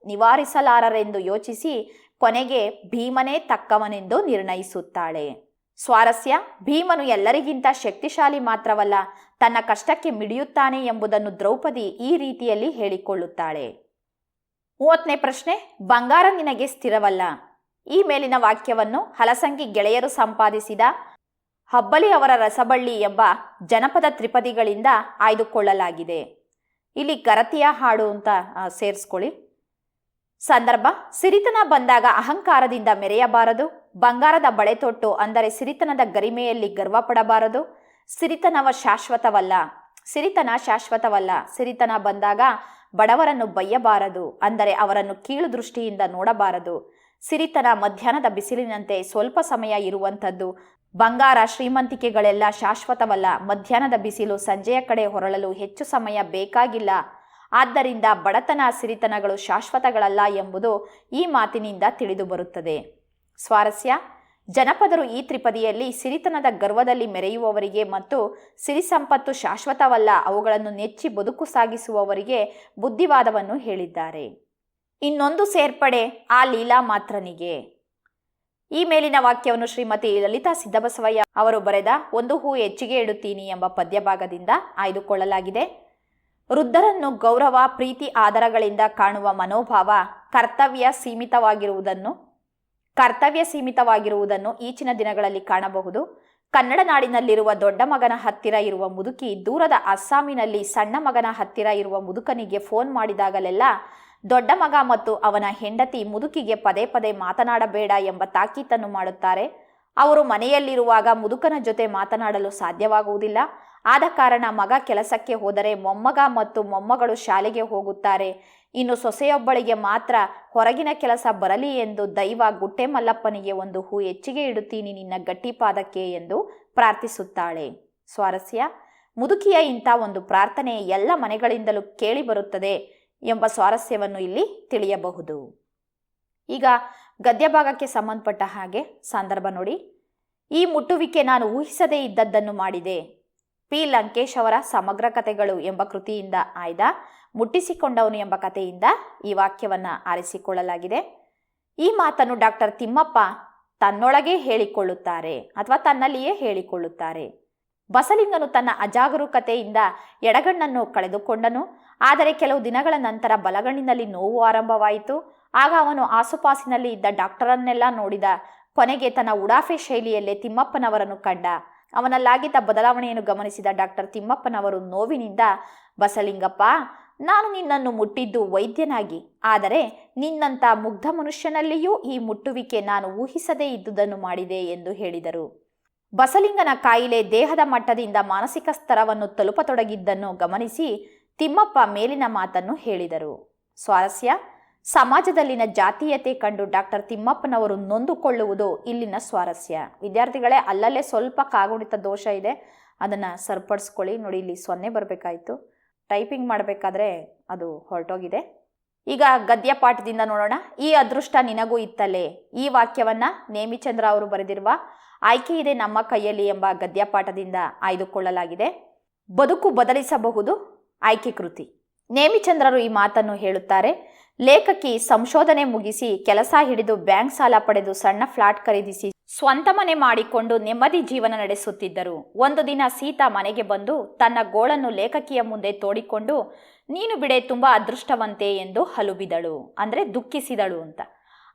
ನಿವಾರಿಸಲಾರರೆಂದು ಯೋಚಿಸಿ ಕೊನೆಗೆ ಭೀಮನೇ ತಕ್ಕವನೆಂದು ನಿರ್ಣಯಿಸುತ್ತಾಳೆ. ಸ್ವಾರಸ್ಯ: ಭೀಮನು ಎಲ್ಲರಿಗಿಂತ ಶಕ್ತಿಶಾಲಿ ಮಾತ್ರವಲ್ಲ, ತನ್ನ ಕಷ್ಟಕ್ಕೆ ಮಿಡಿಯುತ್ತಾನೆ ಎಂಬುದನ್ನು ದ್ರೌಪದಿ ಈ ರೀತಿಯಲ್ಲಿ ಹೇಳಿಕೊಳ್ಳುತ್ತಾಳೆ. 30ನೇ ಪ್ರಶ್ನೆ, ಬಂಗಾರ ನಿನಗೆ ಸ್ಥಿರವಲ್ಲ. ಈ ಮೇಲಿನ ವಾಕ್ಯವನ್ನು ಹಲಸಂಗಿ ಗೆಳೆಯರು ಸಂಪಾದಿಸಿದ ಹಬ್ಬಲಿ ಅವರ ರಸಬಳ್ಳಿ ಎಂಬ ಜನಪದ ತ್ರಿಪದಿಗಳಿಂದ ಆಯ್ದುಕೊಳ್ಳಲಾಗಿದೆ. ಇಲ್ಲಿ ಗರತಿಯ ಹಾಡು ಅಂತ ಸೇರಿಸ್ಕೊಳ್ಳಿ. ಸಂದರ್ಭ: ಸಿರಿತನ ಬಂದಾಗ ಅಹಂಕಾರದಿಂದ ಮೆರೆಯಬಾರದು. ಬಂಗಾರದ ಬಳೆ ತೊಟ್ಟು ಅಂದರೆ ಸಿರಿತನದ ಗರಿಮೆಯಲ್ಲಿ ಗರ್ವಪಡಬಾರದು. ಸಿರಿತನವ ಶಾಶ್ವತವಲ್ಲ. ಸಿರಿತನ ಶಾಶ್ವತವಲ್ಲ. ಸಿರಿತನ ಬಂದಾಗ ಬಡವರನ್ನು ಬಯ್ಯಬಾರದು, ಅಂದರೆ ಅವರನ್ನು ಕೀಳು ದೃಷ್ಟಿಯಿಂದ ನೋಡಬಾರದು. ಸಿರಿತನ ಮಧ್ಯಾಹ್ನದ ಬಿಸಿಲಿನಂತೆ ಸ್ವಲ್ಪ ಸಮಯ ಇರುವಂಥದ್ದು. ಬಂಗಾರ ಶ್ರೀಮಂತಿಕೆಗಳೆಲ್ಲ ಶಾಶ್ವತವಲ್ಲ. ಮಧ್ಯಾಹ್ನದ ಬಿಸಿಲು ಸಂಜೆಯ ಕಡೆ ಹೊರಳಲು ಹೆಚ್ಚು ಸಮಯ ಬೇಕಾಗಿಲ್ಲ. ಆದ್ದರಿಂದ ಬಡತನ ಸಿರಿತನಗಳು ಶಾಶ್ವತಗಳಲ್ಲ ಎಂಬುದು ಈ ಮಾತಿನಿಂದ ತಿಳಿದು ಬರುತ್ತದೆ. ಸ್ವಾರಸ್ಯ: ಜನಪದರು ಈ ತ್ರಿಪದಿಯಲ್ಲಿ ಸಿರಿತನದ ಗರ್ವದಲ್ಲಿ ಮೆರೆಯುವವರಿಗೆ ಮತ್ತು ಸಿರಿ ಸಂಪತ್ತು ಶಾಶ್ವತವಲ್ಲ, ಅವುಗಳನ್ನು ನೆಚ್ಚಿ ಬದುಕು ಸಾಗಿಸುವವರಿಗೆ ಬುದ್ಧಿವಾದವನ್ನು ಹೇಳಿದ್ದಾರೆ. ಇನ್ನೊಂದು ಸೇರ್ಪಡೆ ಆ ಲೀಲಾ ಮಾತ್ರನಿಗೆ. ಈ ಮೇಲಿನ ವಾಕ್ಯವನ್ನು ಶ್ರೀಮತಿ ಲಲಿತಾ ಸಿದ್ದಬಸವಯ್ಯ ಅವರು ಬರೆದ ಒಂದು ಹೂ ಹೆಚ್ಚಿಗೆ ಇಡುತ್ತೀನಿ ಎಂಬ ಪದ್ಯಭಾಗದಿಂದ ಆಯ್ದುಕೊಳ್ಳಲಾಗಿದೆ. ವೃದ್ಧರನ್ನು ಗೌರವ, ಪ್ರೀತಿ, ಆದರಗಳಿಂದ ಕಾಣುವ ಮನೋಭಾವ ಕರ್ತವ್ಯ ಸೀಮಿತವಾಗಿರುವುದನ್ನು ಈಚಿನ ದಿನಗಳಲ್ಲಿ ಕಾಣಬಹುದು. ಕನ್ನಡ ನಾಡಿನಲ್ಲಿರುವ ದೊಡ್ಡ ಮಗನ ಹತ್ತಿರ ಇರುವ ಮುದುಕಿ ದೂರದ ಅಸ್ಸಾಮಿನಲ್ಲಿ ಸಣ್ಣ ಮಗನ ಹತ್ತಿರ ಇರುವ ಮುದುಕನಿಗೆ ಫೋನ್ ಮಾಡಿದಾಗಲೆಲ್ಲ ದೊಡ್ಡ ಮಗ ಮತ್ತು ಅವನ ಹೆಂಡತಿ ಮುದುಕಿಗೆ ಪದೇ ಪದೇ ಮಾತನಾಡಬೇಡ ಎಂಬ ತಾಕೀತನ್ನು ಮಾಡುತ್ತಾರೆ. ಅವರು ಮನೆಯಲ್ಲಿರುವಾಗ ಮುದುಕನ ಜೊತೆ ಮಾತನಾಡಲು ಸಾಧ್ಯವಾಗುವುದಿಲ್ಲ. ಆದ ಕಾರಣ ಮಗ ಕೆಲಸಕ್ಕೆ ಹೋದರೆ ಮೊಮ್ಮಗ ಮತ್ತು ಮೊಮ್ಮಗಳು ಶಾಲೆಗೆ ಹೋಗುತ್ತಾರೆ. ಇನ್ನು ಸೊಸೆಯೊಬ್ಬಳಿಗೆ ಮಾತ್ರ ಹೊರಗಿನ ಕೆಲಸ ಬರಲಿ ಎಂದು ದೈವ ಗುಟ್ಟೆ ಮಲ್ಲಪ್ಪನಿಗೆ ಒಂದು ಹೂ ಹೆಚ್ಚಿಗೆ ಇಡುತ್ತೀನಿ ನಿನ್ನ ಗಟ್ಟಿಪಾದಕ್ಕೆ ಎಂದು ಪ್ರಾರ್ಥಿಸುತ್ತಾಳೆ. ಸ್ವಾರಸ್ಯ: ಮುದುಕಿಯ ಇಂಥ ಒಂದು ಪ್ರಾರ್ಥನೆ ಎಲ್ಲ ಮನೆಗಳಿಂದಲೂ ಕೇಳಿ ಬರುತ್ತದೆ ಎಂಬ ಸ್ವಾರಸ್ಯವನ್ನು ಇಲ್ಲಿ ತಿಳಿಯಬಹುದು. ಈಗ ಗದ್ಯ ಭಾಗಕ್ಕೆ ಸಂಬಂಧಪಟ್ಟ ಹಾಗೆ ಸಂದರ್ಭ ನೋಡಿ. ಈ ಮುಟ್ಟುವಿಕೆ ನಾನು ಊಹಿಸದೇ ಇದ್ದದ್ದನ್ನು ಮಾಡಿದೆ. ಪಿ. ಲಂಕೇಶ್ ಅವರ ಸಮಗ್ರ ಕಥೆಗಳು ಎಂಬ ಕೃತಿಯಿಂದ ಆಯ್ದ ಮುಟ್ಟಿಸಿಕೊಂಡವನು ಎಂಬ ಕಥೆಯಿಂದ ಈ ವಾಕ್ಯವನ್ನು ಆರಿಸಿಕೊಳ್ಳಲಾಗಿದೆ. ಈ ಮಾತನ್ನು ಡಾಕ್ಟರ್ ತಿಮ್ಮಪ್ಪ ತನ್ನೊಳಗೆ ಹೇಳಿಕೊಳ್ಳುತ್ತಾರೆ ಅಥವಾ ತನ್ನಲ್ಲಿಯೇ ಹೇಳಿಕೊಳ್ಳುತ್ತಾರೆ. ಬಸಲಿಂಗನು ತನ್ನ ಅಜಾಗರೂಕತೆಯಿಂದ ಎಡಗಣ್ಣನ್ನು ಕಳೆದುಕೊಂಡನು. ಆದರೆ ಕೆಲವು ದಿನಗಳ ನಂತರ ಬಲಗಣ್ಣಿನಲ್ಲಿ ನೋವು ಆರಂಭವಾಯಿತು. ಆಗ ಅವನು ಆಸುಪಾಸಿನಲ್ಲಿ ಇದ್ದ ಡಾಕ್ಟರನ್ನೆಲ್ಲ ನೋಡಿದ. ಕೊನೆಗೆ ತನ್ನ ಉಡಾಫೆ ಶೈಲಿಯಲ್ಲೇ ತಿಮ್ಮಪ್ಪನವರನ್ನು ಕಂಡ. ಅವನಲ್ಲಾಗಿದ್ದ ಬದಲಾವಣೆಯನ್ನು ಗಮನಿಸಿದ ಡಾಕ್ಟರ್ ತಿಮ್ಮಪ್ಪನವರು ನೋವಿನಿಂದ, ಬಸಲಿಂಗಪ್ಪ, ನಾನು ನಿನ್ನನ್ನು ಮುಟ್ಟಿದ್ದು ವೈದ್ಯನಾಗಿ, ಆದರೆ ನಿನ್ನಂಥ ಮುಗ್ಧ ಮನುಷ್ಯನಲ್ಲಿಯೂ ಈ ಮುಟ್ಟುವಿಕೆ ನಾನು ಊಹಿಸದೇ ಇದ್ದುದನ್ನು ಮಾಡಿದೆ ಎಂದು ಹೇಳಿದರು. ಬಸಲಿಂಗನ ಕಾಯಿಲೆ ದೇಹದ ಮಟ್ಟದಿಂದ ಮಾನಸಿಕ ಸ್ತರವನ್ನು ತಲುಪತೊಡಗಿದ್ದನ್ನು ಗಮನಿಸಿ ತಿಮ್ಮಪ್ಪ ಮೇಲಿನ ಮಾತನ್ನು ಹೇಳಿದರು. ಸ್ವಾರಸ್ಯ: ಸಮಾಜದಲ್ಲಿನ ಜಾತೀಯತೆ ಕಂಡು ಡಾಕ್ಟರ್ ತಿಮ್ಮಪ್ಪನವರು ನೊಂದುಕೊಳ್ಳುವುದು ಇಲ್ಲಿನ ಸ್ವಾರಸ್ಯ. ವಿದ್ಯಾರ್ಥಿಗಳೇ, ಅಲ್ಲಲ್ಲೇ ಸ್ವಲ್ಪ ಕಾಗುಣಿತ ದೋಷ ಇದೆ, ಅದನ್ನು ಸರಿಪಡಿಸ್ಕೊಳ್ಳಿ. ನೋಡಿ, ಇಲ್ಲಿ 0 ಬರಬೇಕಾಯಿತು. ಟೈಪಿಂಗ್ ಮಾಡಬೇಕಾದ್ರೆ ಅದು ಹೊರಟೋಗಿದೆ. ಈಗ ಗದ್ಯ ಪಾಠದಿಂದ ನೋಡೋಣ. ಈ ಅದೃಷ್ಟ ನಿನಗೂ ಇತ್ತಲೇ. ಈ ವಾಕ್ಯವನ್ನು ನೇಮಿಚಂದ್ರ ಅವರು ಬರೆದಿರುವ ಆಯ್ಕೆ ಇದೆ ನಮ್ಮ ಕೈಯಲ್ಲಿ ಎಂಬ ಗದ್ಯ ಪಾಠದಿಂದ ಆಯ್ದುಕೊಳ್ಳಲಾಗಿದೆ. ಬದುಕು ಬದಲಿಸಬಹುದು ಆಯ್ಕೆ ಕೃತಿ. ನೇಮಿಚಂದ್ರರು ಈ ಮಾತನ್ನು ಹೇಳುತ್ತಾರೆ. ಲೇಖಕಿ ಸಂಶೋಧನೆ ಮುಗಿಸಿ ಕೆಲಸ ಹಿಡಿದು ಬ್ಯಾಂಕ್ ಸಾಲ ಪಡೆದು ಸಣ್ಣ ಫ್ಲಾಟ್ ಖರೀದಿಸಿ ಸ್ವಂತ ಮನೆ ಮಾಡಿಕೊಂಡು ನೆಮ್ಮದಿ ಜೀವನ ನಡೆಸುತ್ತಿದ್ದರು. ಒಂದು ದಿನ ಸೀತಾ ಮನೆಗೆ ಬಂದು ತನ್ನ ಗೋಳನ್ನು ಲೇಖಕಿಯ ಮುಂದೆ ತೋಡಿಕೊಂಡು, ನೀನು ಬಿಡೆ ತುಂಬ ಅದೃಷ್ಟವಂತೆ ಎಂದು ಹಲುಬಿದಳು, ಅಂದರೆ ದುಃಖಿಸಿದಳು ಅಂತ.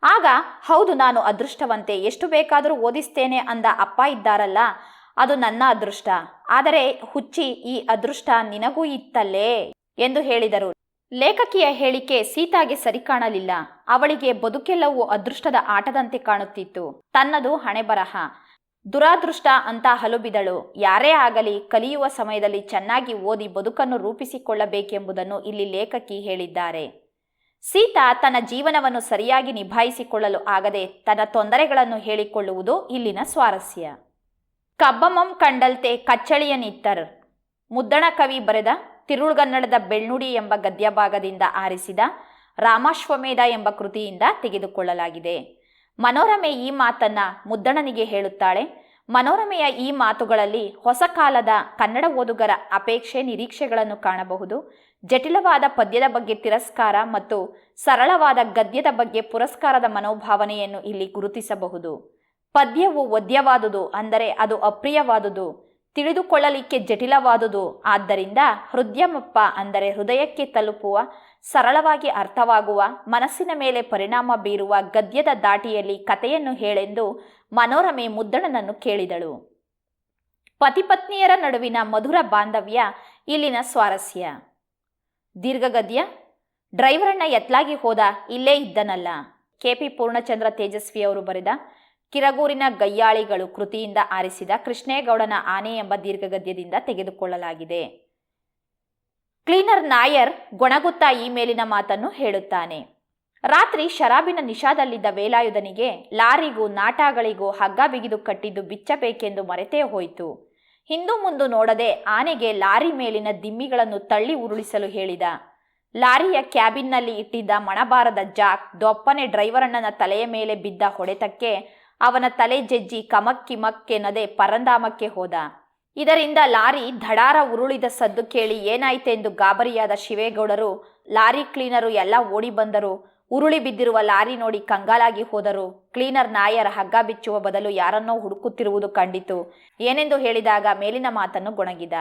ಆಗ, ಹೌದು, ನಾನು ಅದೃಷ್ಟವಂತೆ, ಎಷ್ಟು ಬೇಕಾದರೂ ಓದಿಸ್ತೇನೆ ಅಂದ ಅಪ್ಪ ಇದ್ದಾರಲ್ಲ, ಅದು ನನ್ನ ಅದೃಷ್ಟ. ಆದರೆ ಹುಚ್ಚಿ, ಈ ಅದೃಷ್ಟ ನಿನಗೂ ಇತ್ತಲ್ಲೇ ಎಂದು ಹೇಳಿದರು. ಲೇಖಕಿಯ ಹೇಳಿಕೆ ಸೀತಾಗೆ ಸರಿ ಕಾಣಲಿಲ್ಲ. ಅವಳಿಗೆ ಬದುಕೆಲ್ಲವೂ ಅದೃಷ್ಟದ ಆಟದಂತೆ ಕಾಣುತ್ತಿತ್ತು. ತನ್ನದು ಹಣೆ ಬರಹ, ದುರಾದೃಷ್ಟ ಅಂತ ಹಲುಬಿದಳು. ಯಾರೇ ಆಗಲಿ ಕಲಿಯುವ ಸಮಯದಲ್ಲಿ ಚೆನ್ನಾಗಿ ಓದಿ ಬದುಕನ್ನು ರೂಪಿಸಿಕೊಳ್ಳಬೇಕೆಂಬುದನ್ನು ಇಲ್ಲಿ ಲೇಖಕಿ ಹೇಳಿದ್ದಾರೆ. ಸೀತಾ ತನ್ನ ಜೀವನವನ್ನು ಸರಿಯಾಗಿ ನಿಭಾಯಿಸಿಕೊಳ್ಳಲು ಆಗದೆ ತನ್ನ ತೊಂದರೆಗಳನ್ನು ಹೇಳಿಕೊಳ್ಳುವುದು ಇಲ್ಲಿನ ಸ್ವಾರಸ್ಯ. ಕಬ್ಬಮಂ ಕಂಡಲ್ತೆ ಕಚ್ಚಳಿಯನಿತ್ತರ್ ಮುದ್ದಣ ಕವಿ ಬರೆದ ತಿರುಳುಗನ್ನಡದ ಬೆಳ್ನುಡಿ ಎಂಬ ಗದ್ಯ ಭಾಗದಿಂದ ಆರಿಸಿದ ರಾಮಾಶ್ವಮೇಧ ಎಂಬ ಕೃತಿಯಿಂದ ತೆಗೆದುಕೊಳ್ಳಲಾಗಿದೆ. ಮನೋರಮೆ ಈ ಮಾತನ್ನ ಮುದ್ದಣನಿಗೆ ಹೇಳುತ್ತಾಳೆ. ಮನೋರಮೆಯ ಈ ಮಾತುಗಳಲ್ಲಿ ಹೊಸ ಕಾಲದ ಕನ್ನಡ ಓದುಗರ ಅಪೇಕ್ಷೆ, ನಿರೀಕ್ಷೆಗಳನ್ನು ಕಾಣಬಹುದು. ಜಟಿಲವಾದ ಪದ್ಯದ ಬಗ್ಗೆ ತಿರಸ್ಕಾರ ಮತ್ತು ಸರಳವಾದ ಗದ್ಯದ ಬಗ್ಗೆ ಪುರಸ್ಕಾರದ ಮನೋಭಾವನೆಯನ್ನು ಇಲ್ಲಿ ಗುರುತಿಸಬಹುದು. ಪದ್ಯವು ಒದ್ಯವಾದುದು, ಅಂದರೆ ಅದು ಅಪ್ರಿಯವಾದುದು, ತಿಳಿದುಕೊಳ್ಳಲಿಕ್ಕೆ ಜಟಿಲವಾದುದು. ಆದ್ದರಿಂದ ಹೃದಯಮಪ್ಪ, ಅಂದರೆ ಹೃದಯಕ್ಕೆ ತಲುಪುವ, ಸರಳವಾಗಿ ಅರ್ಥವಾಗುವ, ಮನಸ್ಸಿನ ಮೇಲೆ ಪರಿಣಾಮ ಬೀರುವ ಗದ್ಯದ ದಾಟಿಯಲ್ಲಿ ಕಥೆಯನ್ನು ಹೇಳೆಂದು ಮನೋರಮೆ ಮುದ್ದಣನನ್ನು ಕೇಳಿದಳು. ಪತಿಪತ್ನಿಯರ ನಡುವಿನ ಮಧುರ ಬಾಂಧವ್ಯ ಇಲ್ಲಿನ ಸ್ವಾರಸ್ಯ. ದೀರ್ಘಗದ್ಯ. ಡ್ರೈವರಣ್ಣ ಎತ್ಲಾಗಿ ಹೋದ, ಇಲ್ಲೇ ಇದ್ದನಲ್ಲ. ಕೆ.ಪಿ. ಪೂರ್ಣಚಂದ್ರ ತೇಜಸ್ವಿ ಅವರು ಬರೆದ ಕಿರಗೂರಿನ ಗಯ್ಯಾಳಿಗಳು ಕೃತಿಯಿಂದ ಆರಿಸಿದ ಕೃಷ್ಣೇಗೌಡನ ಆನೆ ಎಂಬ ದೀರ್ಘಗದ್ಯದಿಂದ ತೆಗೆದುಕೊಳ್ಳಲಾಗಿದೆ. ಕ್ಲೀನರ್ ನಾಯರ್ ಗೊಣಗುತ್ತಾ ಈ ಮೇಲಿನ ಮಾತನ್ನು ಹೇಳುತ್ತಾನೆ. ರಾತ್ರಿ ಶರಾಬಿನ ನಿಶಾದಲ್ಲಿದ್ದ ವೇಲಾಯುಧನಿಗೆ ಲಾರಿಗೂ ನಾಟಾಗಳಿಗೂ ಹಗ್ಗ ಬಿಗಿದು ಕಟ್ಟಿದ್ದು ಬಿಚ್ಚಬೇಕೆಂದು ಮರೆತೇ ಹೋಯಿತು. ಹಿಂದು ಮುಂದು ನೋಡದೆ ಆನೆಗೆ ಲಾರಿ ಮೇಲಿನ ದಿಮ್ಮಿಗಳನ್ನು ತಳ್ಳಿ ಉರುಳಿಸಲು ಹೇಳಿದ. ಲಾರಿಯ ಕ್ಯಾಬಿನ್ನಲ್ಲಿ ಇಟ್ಟಿದ್ದ ಮಣಬಾರದ ಜಾಕ್ ದೊಪ್ಪನೆ ಡ್ರೈವರಣ್ಣನ ತಲೆಯ ಮೇಲೆ ಬಿದ್ದ ಹೊಡೆತಕ್ಕೆ ಅವನ ತಲೆ ಜಜ್ಜಿ ಕಮಕ್ಕಿಮಕ್ಕೆನ್ನದೆ ಪರಂಧಾಮಕ್ಕೆ ಹೋದ. ಇದರಿಂದ ಲಾರಿ ಧಡಾರ ಉರುಳಿದ ಸದ್ದು ಕೇಳಿ ಏನಾಯ್ತೆಂದು ಗಾಬರಿಯಾದ ಶಿವೇಗೌಡರು, ಲಾರಿ ಕ್ಲೀನರು ಎಲ್ಲ ಓಡಿ ಬಂದರು. ಉರುಳಿ ಬಿದ್ದಿರುವ ಲಾರಿ ನೋಡಿ ಕಂಗಾಲಾಗಿ ಹೋದರು. ಕ್ಲೀನರ್ ನಾಯರ್ ಹಗ್ಗ ಬಿಚ್ಚುವ ಬದಲು ಯಾರನ್ನೋ ಹುಡುಕುತ್ತಿರುವುದು ಕಂಡಿತು. ಏನೆಂದು ಹೇಳಿದಾಗ ಮೇಲಿನ ಮಾತನ್ನು ಗೊಣಗಿದ.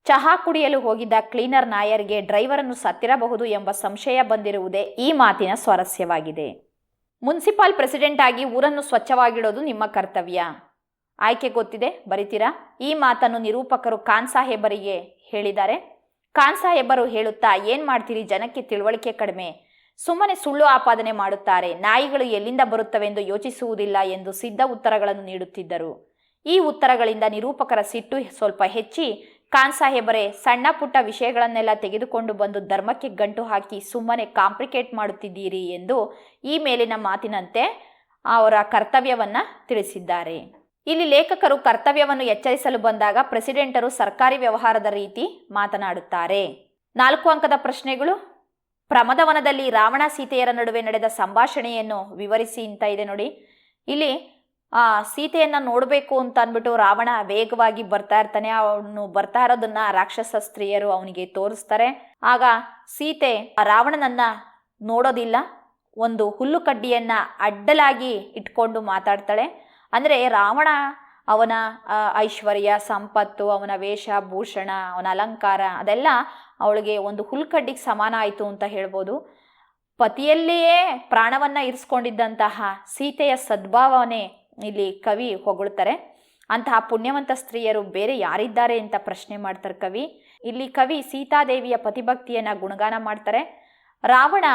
ಚಹಾ ಕುಡಿಯಲು ಹೋಗಿದ್ದ ಕ್ಲೀನರ್ ನಾಯರ್ಗೆ ಡ್ರೈವರನ್ನು ಸತ್ತಿರಬಹುದು ಎಂಬ ಸಂಶಯ ಬಂದಿರುವುದೇ ಈ ಮಾತಿನ ಸ್ವಾರಸ್ಯವಾಗಿದೆ. ಮುನ್ಸಿಪಾಲ್ ಪ್ರೆಸಿಡೆಂಟ್ ಆಗಿ ಊರನ್ನು ಸ್ವಚ್ಛವಾಗಿಡೋದು ನಿಮ್ಮ ಕರ್ತವ್ಯ. ಆಯ್ಕೆ ಗೊತ್ತಿದೆ, ಬರಿತೀರಾ? ಈ ಮಾತನ್ನು ನಿರೂಪಕರು ಖಾನ್ ಸಾಹೇಬರಿಗೆ ಹೇಳಿದ್ದಾರೆ. ಖಾನ್ ಸಾಹೇಬರು ಹೇಳುತ್ತಾ, ಏನ್ ಮಾಡ್ತೀರಿ, ಜನಕ್ಕೆ ತಿಳುವಳಿಕೆ ಕಡಿಮೆ, ಸುಮ್ಮನೆ ಸುಳ್ಳು ಆಪಾದನೆ ಮಾಡುತ್ತಾರೆ, ನಾಯಿಗಳು ಎಲ್ಲಿಂದ ಬರುತ್ತವೆಂದು ಯೋಚಿಸುವುದಿಲ್ಲ ಎಂದು ಸಿದ್ಧ ಉತ್ತರಗಳನ್ನು ನೀಡುತ್ತಿದ್ದರು. ಈ ಉತ್ತರಗಳಿಂದ ನಿರೂಪಕರ ಸಿಟ್ಟು ಸ್ವಲ್ಪ ಹೆಚ್ಚಿ, ಖಾನ್ ಸಾಹೇಬರೇ, ಸಣ್ಣ ಪುಟ್ಟ ವಿಷಯಗಳನ್ನೆಲ್ಲ ತೆಗೆದುಕೊಂಡು ಬಂದು ಧರ್ಮಕ್ಕೆ ಗಂಟು ಹಾಕಿ ಸುಮ್ಮನೆ ಕಾಂಪ್ಲಿಕೇಟ್ ಮಾಡುತ್ತಿದ್ದೀರಿ ಎಂದು ಈ ಮೇಲಿನ ಮಾತಿನಂತೆ ಅವರ ಕರ್ತವ್ಯವನ್ನು ತಿಳಿಸಿದ್ದಾರೆ. ಇಲ್ಲಿ ಲೇಖಕರು ಕರ್ತವ್ಯವನ್ನು ಎಚ್ಚರಿಸಲು ಬಂದಾಗ ಪ್ರೆಸಿಡೆಂಟರು ಸರ್ಕಾರಿ ವ್ಯವಹಾರದ ರೀತಿ ಮಾತನಾಡುತ್ತಾರೆ. 4 ಅಂಕದ ಪ್ರಶ್ನೆಗಳು. ಪ್ರಮದವನದಲ್ಲಿ ರಾವಣ ಸೀತೆಯರ ನಡುವೆ ನಡೆದ ಸಂಭಾಷಣೆಯನ್ನು ವಿವರಿಸಿ ಅಂತ ಇದೆ ನೋಡಿ. ಇಲ್ಲಿ ಸೀತೆಯನ್ನು ನೋಡಬೇಕು ಅಂತ ಅಂದ್ಬಿಟ್ಟು ರಾವಣ ವೇಗವಾಗಿ ಬರ್ತಾ ಇರ್ತಾನೆ. ಅವನು ಬರ್ತಾ ಇರೋದನ್ನ ರಾಕ್ಷಸ ಸ್ತ್ರೀಯರು ಅವನಿಗೆ ತೋರಿಸ್ತಾರೆ. ಆಗ ಸೀತೆ ರಾವಣನನ್ನ ನೋಡೋದಿಲ್ಲ, ಒಂದು ಹುಲ್ಲು ಕಡ್ಡಿಯನ್ನ ಅಡ್ಡಲಾಗಿ ಇಟ್ಕೊಂಡು ಮಾತಾಡ್ತಾಳೆ. ಅಂದರೆ ರಾವಣ ಅವನ ಐಶ್ವರ್ಯ, ಸಂಪತ್ತು, ಅವನ ವೇಷಭೂಷಣ, ಅವನ ಅಲಂಕಾರ ಅದೆಲ್ಲ ಅವಳಿಗೆ ಒಂದು ಹುಲ್ಕಡ್ಡಿಗೆ ಸಮಾನ ಆಯಿತು ಅಂತ ಹೇಳ್ಬೋದು. ಪತಿಯಲ್ಲಿಯೇ ಪ್ರಾಣವನ್ನು ಇರಿಸ್ಕೊಂಡಿದ್ದಂತಹ ಸೀತೆಯ ಸದ್ಭಾವನೆ ಇಲ್ಲಿ ಕವಿ ಹೊಗಳ್ತಾರೆ. ಅಂತಹ ಪುಣ್ಯವಂತ ಸ್ತ್ರೀಯರು ಬೇರೆ ಯಾರಿದ್ದಾರೆ ಅಂತ ಪ್ರಶ್ನೆ ಮಾಡ್ತಾರೆ ಕವಿ. ಇಲ್ಲಿ ಕವಿ ಸೀತಾದೇವಿಯ ಪತಿಭಕ್ತಿಯನ್ನು ಗುಣಗಾನ ಮಾಡ್ತಾರೆ. ರಾವಣ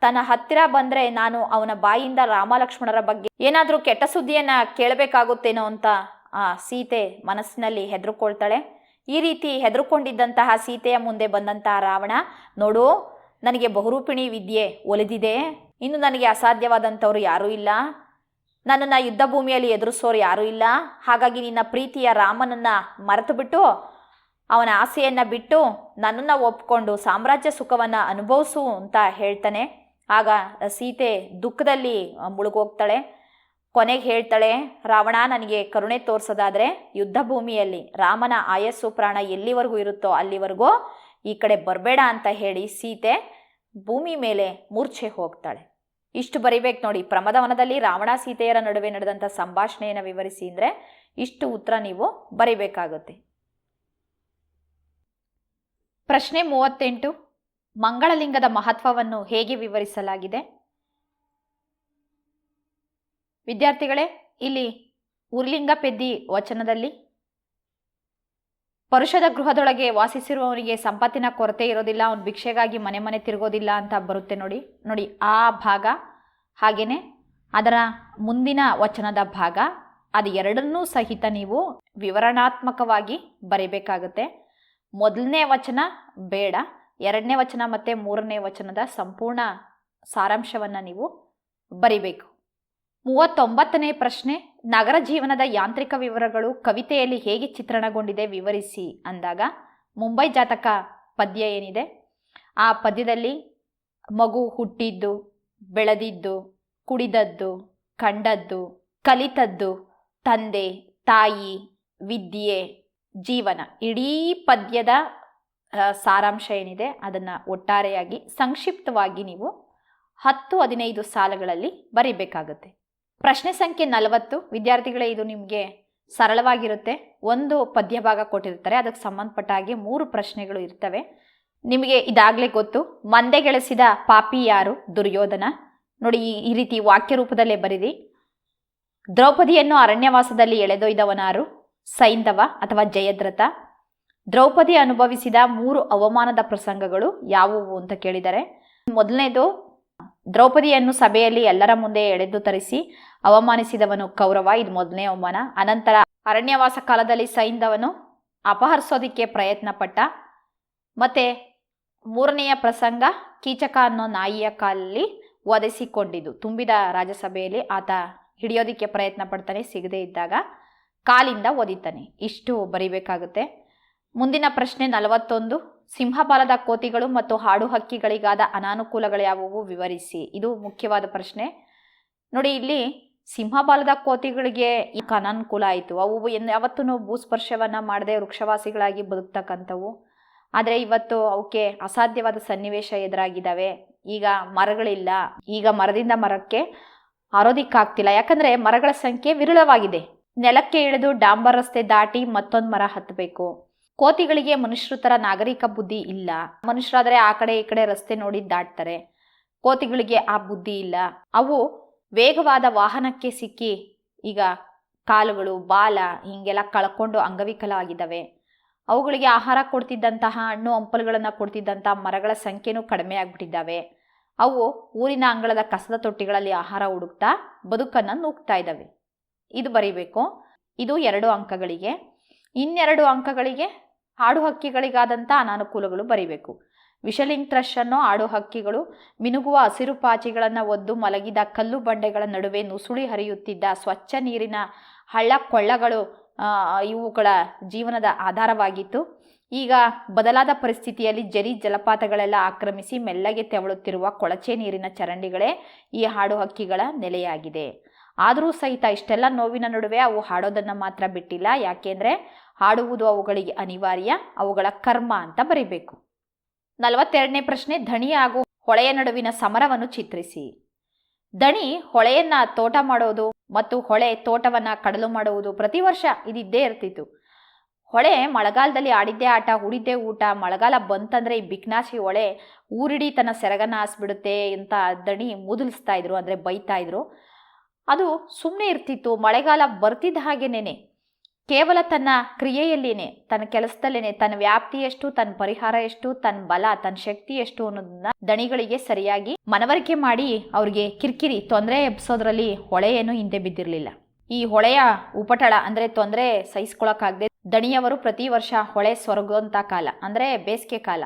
ತನ್ನ ಹತ್ತಿರ ಬಂದರೆ ನಾನು ಅವನ ಬಾಯಿಂದ ರಾಮ ಲಕ್ಷ್ಮಣರ ಬಗ್ಗೆ ಏನಾದರೂ ಕೆಟ್ಟ ಸುದ್ದಿಯನ್ನು ಕೇಳಬೇಕಾಗುತ್ತೇನೋ ಅಂತ ಸೀತೆ ಮನಸ್ಸಿನಲ್ಲಿ ಹೆದರುಕೊಳ್ತಾಳೆ. ಈ ರೀತಿ ಹೆದರುಕೊಂಡಿದ್ದಂತಹ ಸೀತೆಯ ಮುಂದೆ ಬಂದಂತಹ ರಾವಣ, ನೋಡು, ನನಗೆ ಬಹುರೂಪಿಣಿ ವಿದ್ಯೆ ಒಲಿದಿದೆ, ಇನ್ನು ನನಗೆ ಅಸಾಧ್ಯವಾದಂಥವ್ರು ಯಾರೂ ಇಲ್ಲ, ನನ್ನನ್ನು ಯುದ್ಧ ಭೂಮಿಯಲ್ಲಿ ಎದುರಿಸೋರು ಯಾರೂ ಇಲ್ಲ, ಹಾಗಾಗಿ ನಿನ್ನ ಪ್ರೀತಿಯ ರಾಮನನ್ನು ಮರೆತು ಬಿಟ್ಟು ಅವನ ಆಸೆಯನ್ನು ಬಿಟ್ಟು ನನ್ನನ್ನು ಒಪ್ಕೊಂಡು ಸಾಮ್ರಾಜ್ಯ ಸುಖವನ್ನು ಅನುಭವಿಸು ಅಂತ ಹೇಳ್ತಾನೆ. ಆಗ ಸೀತೆ ದುಃಖದಲ್ಲಿ ಮುಳುಗೋಗ್ತಾಳೆ. ಕೊನೆಗೆ ಹೇಳ್ತಾಳೆ, ರಾವಣ ನನಗೆ ಕರುಣೆ ತೋರಿಸೋದಾದರೆ ಯುದ್ಧ ಭೂಮಿಯಲ್ಲಿ ರಾಮನ ಆಯಸ್ಸು ಪ್ರಾಣ ಎಲ್ಲಿವರೆಗೂ ಇರುತ್ತೋ ಅಲ್ಲಿವರೆಗೂ ಈ ಕಡೆ ಬರಬೇಡ ಅಂತ ಹೇಳಿ ಸೀತೆ ಭೂಮಿ ಮೇಲೆ ಮೂರ್ಛೆ ಹೋಗ್ತಾಳೆ. ಇಷ್ಟು ಬರಿಬೇಕು ನೋಡಿ. ಪ್ರಮದವನದಲ್ಲಿ ರಾವಣ ಸೀತೆಯರ ನಡುವೆ ನಡೆದಂಥ ಸಂಭಾಷಣೆಯನ್ನು ವಿವರಿಸಿ ಅಂದರೆ ಇಷ್ಟು ಉತ್ತರ ನೀವು ಬರಿಬೇಕಾಗುತ್ತೆ. ಪ್ರಶ್ನೆ 38. ಮಂಗಳಲಿಂಗದ ಮಹತ್ವವನ್ನು ಹೇಗೆ ವಿವರಿಸಲಾಗಿದೆ? ವಿದ್ಯಾರ್ಥಿಗಳೇ, ಇಲ್ಲಿ ಉರ್ಲಿಂಗ ಪೆದ್ದಿ ವಚನದಲ್ಲಿ ಪರುಷದ ಗೃಹದೊಳಗೆ ವಾಸಿಸಿರುವವನಿಗೆ ಸಂಪತ್ತಿನ ಕೊರತೆ ಇರೋದಿಲ್ಲ, ಅವನು ಭಿಕ್ಷೆಗಾಗಿ ಮನೆ ಮನೆ ತಿರುಗೋದಿಲ್ಲ ಅಂತ ಬರುತ್ತೆ ನೋಡಿ. ಆ ಭಾಗ ಹಾಗೆಯೇ ಅದರ ಮುಂದಿನ ವಚನದ ಭಾಗ, ಅದು ಎರಡನ್ನೂ ಸಹಿತ ನೀವು ವಿವರಣಾತ್ಮಕವಾಗಿ ಬರೀಬೇಕಾಗುತ್ತೆ. ಮೊದಲನೇ ವಚನ ಬೇಡ, 2ನೇ ವಚನ ಮತ್ತು 3ನೇ ವಚನದ ಸಂಪೂರ್ಣ ಸಾರಾಂಶವನ್ನು ನೀವು ಬರಿಬೇಕು. 39ನೇ ಪ್ರಶ್ನೆ. ನಗರ ಜೀವನದ ಯಾಂತ್ರಿಕ ವಿವರಗಳು ಕವಿತೆಯಲ್ಲಿ ಹೇಗೆ ಚಿತ್ರಣಗೊಂಡಿದೆ ವಿವರಿಸಿ ಅಂದಾಗ, ಮುಂಬೈ ಜಾತಕ ಪದ್ಯ ಏನಿದೆ ಆ ಪದ್ಯದಲ್ಲಿ ಮಗು ಹುಟ್ಟಿದ್ದು, ಬೆಳೆದಿದ್ದು, ಕುಡಿದದ್ದು, ಕಂಡದ್ದು, ಕಲಿತದ್ದು, ತಂದೆ ತಾಯಿ, ವಿದ್ಯೆ, ಜೀವನ, ಇಡೀ ಪದ್ಯದ ಸಾರಾಂಶ ಏನಿದೆ ಅದನ್ನು ಒಟ್ಟಾರೆಯಾಗಿ ಸಂಕ್ಷಿಪ್ತವಾಗಿ ನೀವು 10-15 ಸಾಲುಗಳಲ್ಲಿ ಬರೀಬೇಕಾಗುತ್ತೆ. ಪ್ರಶ್ನೆ ಸಂಖ್ಯೆ 40. ವಿದ್ಯಾರ್ಥಿಗಳೇ, ಇದು ನಿಮಗೆ ಸರಳವಾಗಿರುತ್ತೆ. ಒಂದು ಪದ್ಯ ಭಾಗ ಕೊಟ್ಟಿರ್ತಾರೆ, ಅದಕ್ಕೆ ಸಂಬಂಧಪಟ್ಟ ಹಾಗೆ 3 ಪ್ರಶ್ನೆಗಳು ಇರ್ತವೆ. ನಿಮಗೆ ಇದಾಗಲೇ ಗೊತ್ತು. ಮಂದೆಗೆಳೆಸಿದ ಪಾಪಿ ಯಾರು? ದುರ್ಯೋಧನ. ನೋಡಿ, ಈ ರೀತಿ ವಾಕ್ಯ ರೂಪದಲ್ಲೇ ಬರೀರಿ. ದ್ರೌಪದಿಯನ್ನು ಅರಣ್ಯವಾಸದಲ್ಲಿ ಎಳೆದೊಯ್ದವನಾರು? ಸೈಂಧವ ಅಥವಾ ಜಯದ್ರಥ. ದ್ರೌಪದಿ ಅನುಭವಿಸಿದ 3 ಅವಮಾನದ ಪ್ರಸಂಗಗಳು ಯಾವುವು ಅಂತ ಕೇಳಿದ್ದಾರೆ. ಮೊದಲನೇದು, ದ್ರೌಪದಿಯನ್ನು ಸಭೆಯಲ್ಲಿ ಎಲ್ಲರ ಮುಂದೆ ಎಳೆದು ತರಿಸಿ ಅವಮಾನಿಸಿದವನು ಕೌರವ, ಇದು ಮೊದಲನೇ ಅವಮಾನ. ಅನಂತರ ಅರಣ್ಯವಾಸ ಕಾಲದಲ್ಲಿ ಸೈಂಧವನು ಅಪಹರಿಸೋದಿಕ್ಕೆ ಪ್ರಯತ್ನ ಪಟ್ಟ. ಮತ್ತೆ ಮೂರನೆಯ ಪ್ರಸಂಗ ಕೀಚಕ ಅನ್ನೋ ನಾಯಿಯ ಕಾಲಲ್ಲಿ ಒದೆಸಿಕೊಂಡಿದ್ದು. ತುಂಬಿದ ರಾಜ್ಯಸಭೆಯಲ್ಲಿ ಆತ ಹಿಡಿಯೋದಿಕ್ಕೆ ಪ್ರಯತ್ನ ಪಡ್ತಾನೆ, ಸಿಗದೇ ಇದ್ದಾಗ ಕಾಲಿಂದ ಒದಿತಾನೆ. ಇಷ್ಟು ಬರಿಬೇಕಾಗುತ್ತೆ. ಮುಂದಿನ ಪ್ರಶ್ನೆ 41. ಸಿಂಹಬಾಲದ ಕೋತಿಗಳು ಮತ್ತು ಹಾಡು ಹಕ್ಕಿಗಳಿಗಾದ ಅನಾನುಕೂಲಗಳು ಯಾವುವು ವಿವರಿಸಿ. ಇದು ಮುಖ್ಯವಾದ ಪ್ರಶ್ನೆ. ನೋಡಿ, ಇಲ್ಲಿ ಸಿಂಹಬಾಲದ ಕೋತಿಗಳಿಗೆ ಅನಾನುಕೂಲ ಆಯಿತು. ಅವು ಯಾವತ್ತೂ ಭೂಸ್ಪರ್ಶವನ್ನು ಮಾಡದೆ ವೃಕ್ಷವಾಸಿಗಳಾಗಿ ಬದುಕ್ತಕ್ಕಂಥವು. ಆದರೆ ಇವತ್ತು ಅವಕ್ಕೆ ಅಸಾಧ್ಯವಾದ ಸನ್ನಿವೇಶ ಎದುರಾಗಿದ್ದಾವೆ. ಈಗ ಮರಗಳಿಲ್ಲ, ಈಗ ಮರದಿಂದ ಮರಕ್ಕೆ ಹಾರೋದಿಕ್ಕಾಗ್ತಿಲ್ಲ. ಯಾಕಂದರೆ ಮರಗಳ ಸಂಖ್ಯೆ ವಿರಳವಾಗಿದೆ. ನೆಲಕ್ಕೆ ಇಳಿದು ಡಾಂಬರ್ ರಸ್ತೆ ದಾಟಿ ಮತ್ತೊಂದು ಮರ ಹತ್ತಬೇಕು. ಕೋತಿಗಳಿಗೆ ಮನುಷ್ಯರ ಥರ ನಾಗರಿಕ ಬುದ್ಧಿ ಇಲ್ಲ. ಮನುಷ್ಯರಾದರೆ ಆ ಕಡೆ ಈ ಕಡೆ ರಸ್ತೆ ನೋಡಿ ದಾಟ್ತಾರೆ. ಕೋತಿಗಳಿಗೆ ಆ ಬುದ್ಧಿ ಇಲ್ಲ. ಅವು ವೇಗವಾದ ವಾಹನಕ್ಕೆ ಸಿಕ್ಕಿ ಈಗ ಕಾಲುಗಳು, ಬಾಲ ಹೀಗೆಲ್ಲ ಕಳ್ಕೊಂಡು ಅಂಗವಿಕಲ ಆಗಿದ್ದಾವೆ. ಅವುಗಳಿಗೆ ಆಹಾರ ಕೊಡ್ತಿದ್ದಂತಹ ಹಣ್ಣು ಹಂಪಲುಗಳನ್ನು ಕೊಡ್ತಿದ್ದಂತಹ ಮರಗಳ ಸಂಖ್ಯೆನೂ ಕಡಿಮೆ ಆಗಿಬಿಟ್ಟಿದ್ದಾವೆ. ಅವು ಊರಿನ ಅಂಗಳದ ಕಸದ ತೊಟ್ಟಿಗಳಲ್ಲಿ ಆಹಾರ ಹುಡುಕ್ತಾ ಬದುಕನ್ನು ನೂಗ್ತಾ ಇದ್ದಾವೆ. ಇದು ಬರೀಬೇಕು. ಇದು 2 ಅಂಕಗಳಿಗೆ. 2 ಅಂಕಗಳಿಗೆ ಹಾಡು ಹಕ್ಕಿಗಳಿಗಾದಂಥ ಅನಾನುಕೂಲಗಳು ಬರೀಬೇಕು. ವಿಷಲಿಂಗ್ ಥ್ರಶ್ ಅನ್ನೋ ಹಾಡು ಹಕ್ಕಿಗಳು ಮಿನುಗುವ ಹಸಿರು ಪಾಚಿಗಳನ್ನು ಒದ್ದು ಮಲಗಿದ ಕಲ್ಲು ಬಂಡೆಗಳ ನಡುವೆ ನುಸುಳಿ ಹರಿಯುತ್ತಿದ್ದ ಸ್ವಚ್ಛ ನೀರಿನ ಹಳ್ಳ ಕೊಳ್ಳಗಳು ಇವುಗಳ ಜೀವನದ ಆಧಾರವಾಗಿತ್ತು. ಈಗ ಬದಲಾದ ಪರಿಸ್ಥಿತಿಯಲ್ಲಿ ಜಲಪಾತಗಳೆಲ್ಲ ಆಕ್ರಮಿಸಿ ಮೆಲ್ಲಗೆ ತೆವಳುತ್ತಿರುವ ಕೊಳಚೆ ನೀರಿನ ಚರಂಡಿಗಳೇ ಈ ಹಾಡು ಹಕ್ಕಿಗಳ ನೆಲೆಯಾಗಿದೆ. ಆದರೂ ಸಹಿತ ಇಷ್ಟೆಲ್ಲ ನೋವಿನ ನಡುವೆ ಅವು ಹಾಡೋದನ್ನು ಮಾತ್ರ ಬಿಟ್ಟಿಲ್ಲ. ಯಾಕೆಂದರೆ ಹಾಡುವುದು ಅವುಗಳಿಗೆ ಅನಿವಾರ್ಯ, ಅವುಗಳ ಕರ್ಮ ಅಂತ ಬರೀಬೇಕು. 42ನೇ ಪ್ರಶ್ನೆ. ದಣಿ ಹಾಗೂ ಹೊಳೆಯ ನಡುವಿನ ಸಮರವನ್ನು ಚಿತ್ರಿಸಿ. ದಣಿ ಹೊಳೆಯನ್ನ ತೋಟ ಮಾಡೋದು ಮತ್ತು ಹೊಳೆ ತೋಟವನ್ನು ಕಡಲು ಮಾಡುವುದು ಪ್ರತಿ ವರ್ಷ ಇದಿದ್ದೇ ಇರ್ತಿತ್ತು. ಹೊಳೆ ಮಳೆಗಾಲದಲ್ಲಿ ಆಡಿದ್ದೇ ಆಟ, ಹೂಡಿದ್ದೇ ಊಟ. ಮಳೆಗಾಲ ಬಂತಂದರೆ ಈ ಬಿಕ್ನಾಸಿ ಹೊಳೆ ಊರಿಡೀ ತನ್ನ ಸೆರಗನ್ನು ಹಾಸ್ಬಿಡುತ್ತೆ ಅಂತ ದಣಿ ಮುದುಲಿಸ್ತಾ ಇದ್ರು, ಅಂದರೆ ಬೈತಾ ಇದ್ರು. ಅದು ಸುಮ್ಮನೆ ಇರ್ತಿತ್ತು. ಮಳೆಗಾಲ ಬರ್ತಿದ್ದ ಹಾಗೇನೇನೆ ಕೇವಲ ತನ್ನ ಕ್ರಿಯೆಯಲ್ಲೇನೆ, ತನ್ನ ಕೆಲಸದಲ್ಲೇನೆ ತನ್ನ ವ್ಯಾಪ್ತಿ ಎಷ್ಟು, ತನ್ನ ಪರಿಹಾರ ಎಷ್ಟು, ತನ್ನ ಬಲ, ತನ್ನ ಶಕ್ತಿ ಎಷ್ಟು ಅನ್ನೋದನ್ನ ದಣಿಗಳಿಗೆ ಸರಿಯಾಗಿ ಮನವರಿಕೆ ಮಾಡಿ ಅವ್ರಿಗೆ ಕಿರಿಕಿರಿ ತೊಂದರೆ ಎಬ್ಸೋದ್ರಲ್ಲಿ ಹೊಳೆಯೇನು ಹಿಂದೆ ಬಿದ್ದಿರಲಿಲ್ಲ. ಈ ಹೊಳೆಯ ಉಪಟಳ ಅಂದರೆ ತೊಂದರೆ ಸಹಿಸ್ಕೊಳಕ್ಕಾಗದೆ ದಣಿಯವರು ಪ್ರತಿ ವರ್ಷ ಹೊಳೆ ಸೊರಗುವಂಥ ಕಾಲ ಅಂದರೆ ಬೇಸಿಗೆ ಕಾಲ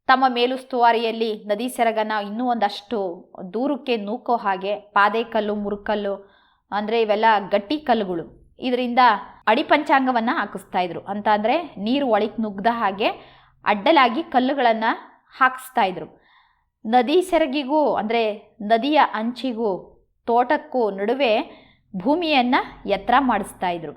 ತಮ್ಮ ಮೇಲುಸ್ತುವಾರಿಯಲ್ಲಿ ನದಿ ಸೆರಗನ್ನು ಇನ್ನೂ ಒಂದಷ್ಟು ದೂರಕ್ಕೆ ನೂಕೋ ಹಾಗೆ ಪಾದೆಕಲ್ಲು, ಮುರುಕಲ್ಲು ಅಂದರೆ ಇವೆಲ್ಲ ಗಟ್ಟಿ ಕಲ್ಲುಗಳು, ಇದರಿಂದ ಅಡಿಪಂಚಾಂಗವನ್ನು ಹಾಕಿಸ್ತಾ ಇದ್ರು. ಅಂತ ಅಂದರೆ ನೀರು ಒಳಗೆ ನುಗ್ಗದ ಹಾಗೆ ಅಡ್ಡಲಾಗಿ ಕಲ್ಲುಗಳನ್ನು ಹಾಕಿಸ್ತಾ ಇದ್ರು. ನದಿ ಸೆರಗಿಗೂ ಅಂದರೆ ನದಿಯ ಅಂಚಿಗೂ ತೋಟಕ್ಕೂ ನಡುವೆ ಭೂಮಿಯನ್ನು ಎತ್ತರ ಮಾಡಿಸ್ತಾ ಇದ್ರು.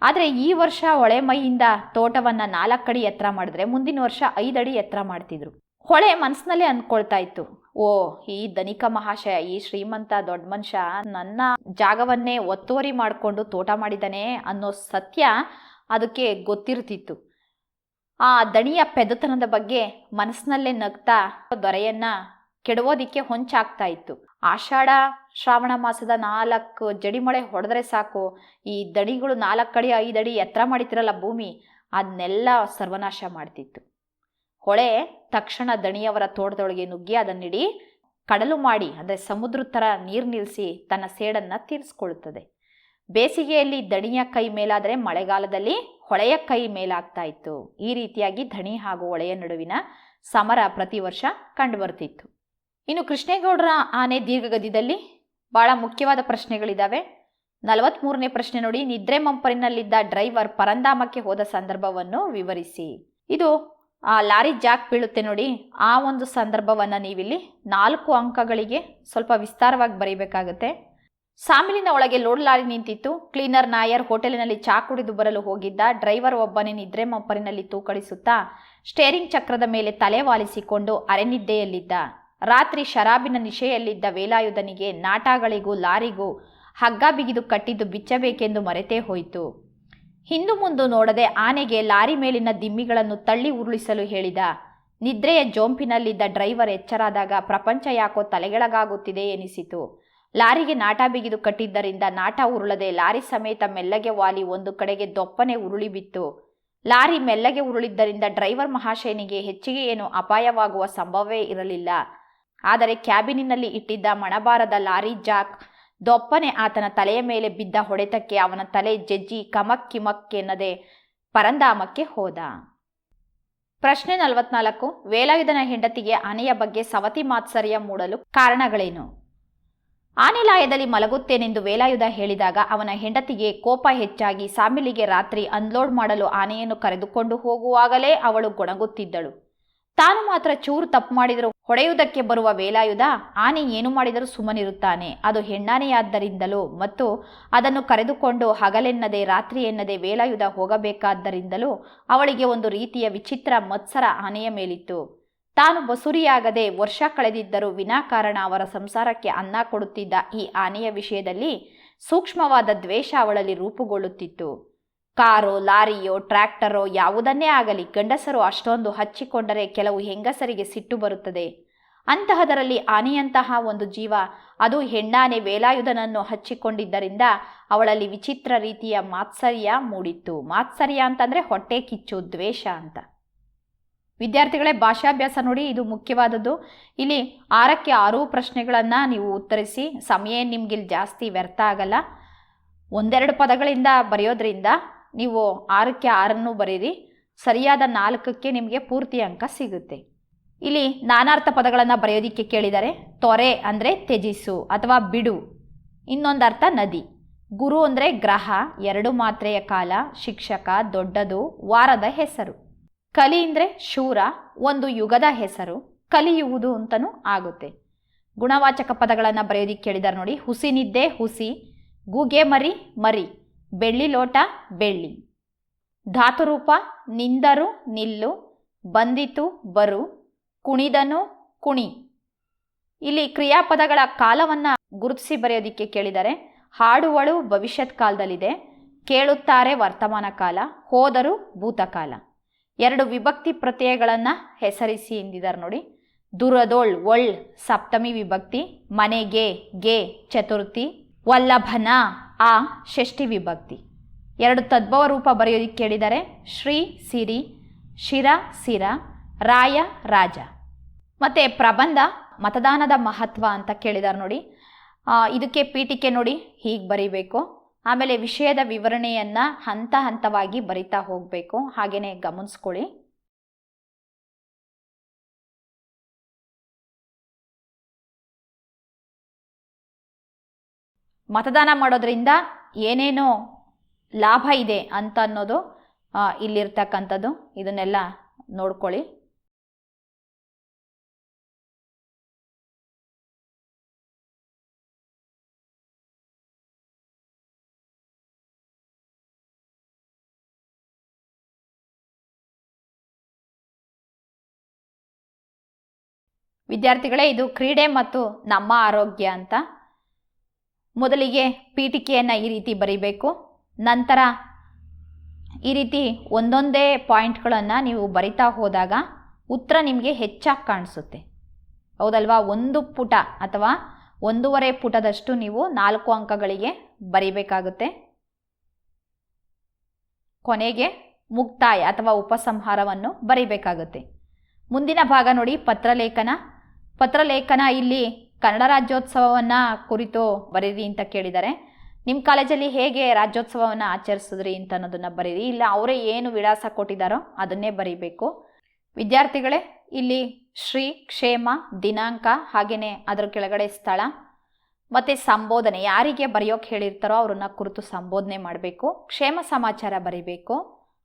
ಆದರೆ ಈ ವರ್ಷ ಹೊಳೆ ಮೈಯಿಂದ ತೋಟವನ್ನು 4 ಅಡಿ ಎತ್ತರ ಮಾಡಿದ್ರೆ ಮುಂದಿನ ವರ್ಷ 5 ಅಡಿ ಎತ್ತರ ಮಾಡ್ತಿದ್ರು. ಹೊಳೆ ಮನಸ್ಸಿನಲ್ಲೇ ಅಂದ್ಕೊಳ್ತಾ ಇತ್ತು, ಓ ಈ ಧನಿಕ ಮಹಾಶಯ, ಈ ಶ್ರೀಮಂತ ದೊಡ್ಡ ಮನುಷ್ಯ ನನ್ನ ಜಾಗವನ್ನೇ ಒತ್ತುವರಿ ಮಾಡಿಕೊಂಡು ತೋಟ ಮಾಡಿದ್ದಾನೆ ಅನ್ನೋ ಸತ್ಯ ಅದಕ್ಕೆ ಗೊತ್ತಿರ್ತಿತ್ತು. ಆ ದಣಿಯ ಪೆದತನದ ಬಗ್ಗೆ ಮನಸ್ಸಿನಲ್ಲೇ ನಗ್ತಾ ದೊರೆಯನ್ನು ಕೆಡವೋದಿಕ್ಕೆ ಹೊಂಚಾಗ್ತಾ ಇತ್ತು. ಆಷಾಢ ಶ್ರಾವಣ ಮಾಸದ 4 ಜಡಿಮಳೆ ಹೊಡೆದ್ರೆ ಸಾಕು, ಈ ದಣಿಗಳು 4 ಅಡಿ 5 ಅಡಿ ಎತ್ತರ ಮಾಡಿತಿರಲ್ಲ ಭೂಮಿ, ಅದನ್ನೆಲ್ಲ ಸರ್ವನಾಶ ಮಾಡ್ತಿತ್ತು. ಹೊಳೆ ತಕ್ಷಣ ದಣಿಯವರ ತೋಟದೊಳಗೆ ನುಗ್ಗಿ ಅದನ್ನಿಡೀ ಕಡಲು ಮಾಡಿ ಅಂದರೆ ಸಮುದ್ರ ಥರ ನೀರು ನಿಲ್ಲಿಸಿ ತನ್ನ ಸೇಡನ್ನು ತೀರಿಸ್ಕೊಳ್ಳುತ್ತದೆ. ಬೇಸಿಗೆಯಲ್ಲಿ ದಣಿಯ ಕೈ ಮೇಲಾದರೆ ಮಳೆಗಾಲದಲ್ಲಿ ಹೊಳೆಯ ಕೈ ಮೇಲಾಗ್ತಾ ಇತ್ತು. ಈ ರೀತಿಯಾಗಿ ದಣಿ ಹಾಗೂ ಹೊಳೆಯ ನಡುವಿನ ಸಮರ ಪ್ರತಿ ವರ್ಷ ಕಂಡುಬರ್ತಿತ್ತು. ಇನ್ನು ಕೃಷ್ಣೇಗೌಡರ ಆನೆ ದೀರ್ಘಗದ್ಯದಲ್ಲಿ ಭಾಳ ಮುಖ್ಯವಾದ ಪ್ರಶ್ನೆಗಳಿದ್ದಾವೆ. 43ನೇ ಪ್ರಶ್ನೆ ನೋಡಿ. ನಿದ್ರೆ ಮಂಪರಿನಲ್ಲಿದ್ದ ಡ್ರೈವರ್ ಪರಂಧಾಮಕ್ಕೆ ಹೋದ ಸಂದರ್ಭವನ್ನು ವಿವರಿಸಿ. ಇದು ಆ ಲಾರಿ ಜಾಕ್ ಬೀಳುತ್ತೆ ನೋಡಿ, ಆ ಒಂದು ಸಂದರ್ಭವನ್ನು ನೀವಿಲ್ಲಿ 4 ಅಂಕಗಳಿಗೆ ಸ್ವಲ್ಪ ವಿಸ್ತಾರವಾಗಿ ಬರೀಬೇಕಾಗುತ್ತೆ. ಸಾಮಿಲಿನ ಒಳಗೆ ಲೋಡ್ ಲಾರಿ ನಿಂತಿತ್ತು. ಕ್ಲೀನರ್ ನಾಯರ್ ಹೋಟೆಲಿನಲ್ಲಿ ಚಾ ಕುಡಿದು ಬರಲು ಹೋಗಿದ್ದ. ಡ್ರೈವರ್ ಒಬ್ಬನೇ ನಿದ್ರೆ ಮಂಪರಿನಲ್ಲಿ ತೂಕಡಿಸುತ್ತಾ ಸ್ಟೇರಿಂಗ್ ಚಕ್ರದ ಮೇಲೆ ತಲೆ ವಾಲಿಸಿಕೊಂಡು ಅರೆನಿದ್ದೆಯಲ್ಲಿದ್ದ. ರಾತ್ರಿ ಶರಾಬಿನ ನಿಶೆಯಲ್ಲಿದ್ದ ವೇಲಾಯುಧನಿಗೆ ನಾಟಾಗಳಿಗೂ ಲಾರಿಗೂ ಹಗ್ಗ ಬಿಗಿದು ಕಟ್ಟಿದ್ದು ಬಿಚ್ಚಬೇಕೆಂದು ಮರೆತೇ ಹೋಯಿತು. ಹಿಂದು ಮುಂದು ನೋಡದೆ ಆನೆಗೆ ಲಾರಿ ಮೇಲಿನ ದಿಮ್ಮಿಗಳನ್ನು ತಳ್ಳಿ ಉರುಳಿಸಲು ಹೇಳಿದ. ನಿದ್ರೆಯ ಜೋಂಪಿನಲ್ಲಿದ್ದ ಡ್ರೈವರ್ ಎಚ್ಚರಾದಾಗ ಪ್ರಪಂಚ ಯಾಕೋ ತಲೆಗೆಳಗಾಗುತ್ತಿದೆ ಎನಿಸಿತು. ಲಾರಿಗೆ ನಾಟ ಬಿಗಿದು ಕಟ್ಟಿದ್ದರಿಂದ ನಾಟ ಉರುಳದೆ ಲಾರಿ ಸಮೇತ ಮೆಲ್ಲಗೆ ವಾಲಿ ಒಂದು ಕಡೆಗೆ ದೊಪ್ಪನೆ ಉರುಳಿ ಬಿತ್ತು. ಲಾರಿ ಮೆಲ್ಲಗೆ ಉರುಳಿದ್ದರಿಂದ ಡ್ರೈವರ್ ಮಹಾಶಯನಿಗೆ ಹೆಚ್ಚಿಗೆ ಏನು ಅಪಾಯವಾಗುವ ಸಂಭವವೇ ಇರಲಿಲ್ಲ. ಆದರೆ ಕ್ಯಾಬಿನಿನಲ್ಲಿ ಇಟ್ಟಿದ್ದ ಮಣಬಾರದ ಲಾರಿ ಜಾಕ್ ದೊಪ್ಪನೆ ಆತನ ತಲೆಯ ಮೇಲೆ ಬಿದ್ದ ಹೊಡೆತಕ್ಕೆ ಅವನ ತಲೆ ಜಜ್ಜಿ ಕಮಕ್ ಕಿಮಕ್ ಎನ್ನದೆ ಪರಂಧಾಮಕ್ಕೆ ಹೋದ. ಪ್ರಶ್ನೆ 44. ವೇಲಾಯುಧನ ಹೆಂಡತಿಗೆ ಆನೆಯ ಬಗ್ಗೆ ಸವತಿ ಮಾತ್ಸರ್ಯ ಮೂಡಲು ಕಾರಣಗಳೇನು? ಆನೆ ಲಾಯದಲ್ಲಿ ಮಲಗುತ್ತೇನೆಂದು ವೇಲಾಯುಧ ಹೇಳಿದಾಗ ಅವನ ಹೆಂಡತಿಗೆ ಕೋಪ ಹೆಚ್ಚಾಗಿ ಸಾಮಿಲಿಗೆ ರಾತ್ರಿ ಅನ್ಲೋಡ್ ಮಾಡಲು ಆನೆಯನ್ನು ಕರೆದುಕೊಂಡು ಹೋಗುವಾಗಲೇ ಅವಳು ಗೊಣಗುತ್ತಿದ್ದಳು. ತಾನು ಮಾತ್ರ ಚೂರು ತಪ್ಪು ಮಾಡಿದರೂ ಹೊಡೆಯುವುದಕ್ಕೆ ಬರುವ ವೇಲಾಯುಧ ಆನೆ ಏನು ಮಾಡಿದರೂ ಸುಮ್ಮನಿರುತ್ತಾನೆ. ಅದು ಹೆಣ್ಣಾನೆಯಾದ್ದರಿಂದಲೂ ಮತ್ತು ಅದನ್ನು ಕರೆದುಕೊಂಡು ಹಗಲೆನ್ನದೆ ರಾತ್ರಿ ಎನ್ನದೆ ವೇಲಾಯುಧ ಹೋಗಬೇಕಾದ್ದರಿಂದಲೂ ಅವಳಿಗೆ ಒಂದು ರೀತಿಯ ವಿಚಿತ್ರ ಮತ್ಸರ ಆನೆಯ ಮೇಲಿತ್ತು. ತಾನು ಬಸುರಿಯಾಗದೆ ವರ್ಷ ಕಳೆದಿದ್ದರೂ ವಿನಾಕಾರಣ ಅವರ ಸಂಸಾರಕ್ಕೆ ಅನ್ನ ಕೊಡುತ್ತಿದ್ದ ಈ ಆನೆಯ ವಿಷಯದಲ್ಲಿ ಸೂಕ್ಷ್ಮವಾದ ದ್ವೇಷ ಅವಳಲ್ಲಿ ರೂಪುಗೊಳ್ಳುತ್ತಿತ್ತು. ಕಾರೋ ಲಾರಿಯೋ ಟ್ರ್ಯಾಕ್ಟರೋ ಯಾವುದನ್ನೇ ಆಗಲಿ ಗಂಡಸರು ಅಷ್ಟೊಂದು ಹಚ್ಚಿಕೊಂಡರೆ ಕೆಲವು ಹೆಂಗಸರಿಗೆ ಸಿಟ್ಟು ಬರುತ್ತದೆ. ಅಂತಹದರಲ್ಲಿ ಆನೆಯಂತಹ ಒಂದು ಜೀವ, ಅದು ಹೆಣ್ಣಾನೆ ವೇಲಾಯುಧನನ್ನು ಹಚ್ಚಿಕೊಂಡಿದ್ದರಿಂದ ಅವಳಲ್ಲಿ ವಿಚಿತ್ರ ರೀತಿಯ ಮಾತ್ಸರ್ಯ ಮೂಡಿತ್ತು. ಮಾತ್ಸರ್ಯ ಅಂತಂದರೆ ಹೊಟ್ಟೆ ಕಿಚ್ಚು, ದ್ವೇಷ ಅಂತ. ವಿದ್ಯಾರ್ಥಿಗಳೇ, ಭಾಷಾಭ್ಯಾಸ ನೋಡಿ, ಇದು ಮುಖ್ಯವಾದದ್ದು. ಇಲ್ಲಿ 6ಕ್ಕೆ 6 ಪ್ರಶ್ನೆಗಳನ್ನು ನೀವು ಉತ್ತರಿಸಿ. ಸಮಯ ನಿಮ್ಗಿಲ್ಲಿ ಜಾಸ್ತಿ ವ್ಯರ್ಥ ಆಗಲ್ಲ. ಒಂದೆರಡು ಪದಗಳಿಂದ ಬರೆಯೋದ್ರಿಂದ ನೀವು 6ಕ್ಕೆ 6 ಬರೀರಿ. ಸರಿಯಾದ 4ಕ್ಕೆ ನಿಮಗೆ ಪೂರ್ತಿ ಅಂಕ ಸಿಗುತ್ತೆ. ಇಲ್ಲಿ ನಾನಾರ್ಥ ಪದಗಳನ್ನು ಬರೆಯೋದಿಕ್ಕೆ ಕೇಳಿದರೆ, ತೊರೆ ಅಂದರೆ ತ್ಯಜಿಸು ಅಥವಾ ಬಿಡು, ಇನ್ನೊಂದು ಅರ್ಥ ನದಿ. ಗುರು ಅಂದರೆ ಗ್ರಹ, 2 ಮಾತ್ರೆಯ ಕಾಲ, ಶಿಕ್ಷಕ, ದೊಡ್ಡದು, ವಾರದ ಹೆಸರು. ಕಲಿ ಅಂದರೆ ಶೂರ, ಒಂದು ಯುಗದ ಹೆಸರು, ಕಲಿಯುವುದು ಅಂತಲೂ ಆಗುತ್ತೆ. ಗುಣವಾಚಕ ಪದಗಳನ್ನು ಬರೆಯೋದಿಕ್ಕೆ ಕೇಳಿದ್ದಾರೆ ನೋಡಿ. ಹುಸಿನಿದ್ದೆ ಹುಸಿ, ಗೂಗೆ ಮರಿ ಮರಿ, ಬೆಳ್ಳಿ ಲೋಟ ಬೆಳ್ಳಿ. ಧಾತುರೂಪ ನಿಂದರು ನಿಲ್ಲು, ಬಂದಿತು ಬರು, ಕುಣಿದನು ಕುಣಿ. ಇಲ್ಲಿ ಕ್ರಿಯಾಪದಗಳ ಕಾಲವನ್ನು ಗುರುತಿಸಿ ಬರೆಯೋದಿಕ್ಕೆ ಕೇಳಿದರೆ, ಹಾಡುವಳು ಭವಿಷ್ಯತ್ ಕಾಲದಲ್ಲಿದೆ, ಕೇಳುತ್ತಾರೆ ವರ್ತಮಾನ ಕಾಲ, ಹೋದರು ಭೂತಕಾಲ. 2 ವಿಭಕ್ತಿ ಪ್ರತ್ಯಯಗಳನ್ನು ಹೆಸರಿಸಿ ಎಂದಿದ್ದಾರೆ ನೋಡಿ. ದುರದೋಳ್ ಒಳ್ ಸಪ್ತಮಿ ವಿಭಕ್ತಿ, ಮನೆಗೆ ಗೆ ಚತುರ್ಥಿ, ವಲ್ಲಭನ ಆ ಷಷ್ಠಿ ವಿಭಕ್ತಿ. 2 ತದ್ಭವ ರೂಪ ಬರೆಯೋದಿಕ್ಕೆ ಕೇಳಿದರೆ, ಶ್ರೀ ಸಿರಿ, ಶಿರ ಸಿರ, ರಾಯ ರಾಜ. ಮತ್ತು ಪ್ರಬಂಧ ಮತದಾನದ ಮಹತ್ವ ಅಂತ ಕೇಳಿದ್ದಾರೆ ನೋಡಿ. ಇದಕ್ಕೆ ಪೀಠಿಕೆ ನೋಡಿ ಹೀಗೆ ಬರೀಬೇಕು. ಆಮೇಲೆ ವಿಷಯದ ವಿವರಣೆಯನ್ನು ಹಂತ ಹಂತವಾಗಿ ಬರಿತಾ ಹೋಗಬೇಕು. ಹಾಗೆಯೇ ಗಮನಿಸ್ಕೊಳ್ಳಿ. ಮತದಾನ ಮಾಡೋದ್ರಿಂದ ಏನೇನೋ ಲಾಭ ಇದೆ ಅಂತ ಅನ್ನೋದು ಇಲ್ಲಿರ್ತಕ್ಕಂಥದ್ದು. ಇದನ್ನೆಲ್ಲ ನೋಡ್ಕೊಳ್ಳಿ. ವಿದ್ಯಾರ್ಥಿಗಳೇ, ಇದು ಕ್ರೀಡೆ ಮತ್ತು ನಮ್ಮ ಆರೋಗ್ಯ ಅಂತ. ಮೊದಲಿಗೆ ಪೀಠಿಕೆಯನ್ನು ಈ ರೀತಿ ಬರಿಬೇಕು. ನಂತರ ಈ ರೀತಿ ಒಂದೊಂದೇ ಪಾಯಿಂಟ್ಗಳನ್ನು ನೀವು ಬರಿತಾ ಹೋದಾಗ ಉತ್ತರ ನಿಮಗೆ ಹೆಚ್ಚಾಗಿ ಕಾಣಿಸುತ್ತೆ, ಹೌದಲ್ವಾ? 1 ಪುಟ ಅಥವಾ 1.5 ಪುಟದಷ್ಟು ನೀವು 4 ಅಂಕಗಳಿಗೆ ಬರಿಬೇಕಾಗುತ್ತೆ. ಕೊನೆಗೆ ಮುಕ್ತಾಯ ಅಥವಾ ಉಪಸಂಹಾರವನ್ನು ಬರಿಬೇಕಾಗುತ್ತೆ. ಮುಂದಿನ ಭಾಗ ನೋಡಿ, ಪತ್ರಲೇಖನ. ಪತ್ರಲೇಖನ ಇಲ್ಲಿ ಕನ್ನಡ ರಾಜ್ಯೋತ್ಸವವನ್ನು ಕುರಿತು ಬರೀರಿ ಅಂತ ಕೇಳಿದ್ದಾರೆ. ನಿಮ್ಮ ಕಾಲೇಜಲ್ಲಿ ಹೇಗೆ ರಾಜ್ಯೋತ್ಸವವನ್ನು ಆಚರಿಸಿದ್ರಿ ಅಂತ ಅನ್ನೋದನ್ನು ಬರೀರಿ. ಇಲ್ಲ ಅವರೇ ಏನು ವಿಳಾಸ ಕೊಟ್ಟಿದ್ದಾರೋ ಅದನ್ನೇ ಬರೀಬೇಕು. ವಿದ್ಯಾರ್ಥಿಗಳೇ, ಇಲ್ಲಿ ಶ್ರೀ, ಕ್ಷೇಮ, ದಿನಾಂಕ, ಹಾಗೆಯೇ ಅದರ ಕೆಳಗಡೆ ಸ್ಥಳ ಮತ್ತು ಸಂಬೋಧನೆ, ಯಾರಿಗೆ ಬರೆಯೋಕೆ ಹೇಳಿರ್ತಾರೋ ಅವ್ರನ್ನ ಕುರಿತು ಸಂಬೋಧನೆ ಮಾಡಬೇಕು. ಕ್ಷೇಮ ಸಮಾಚಾರ ಬರೀಬೇಕು.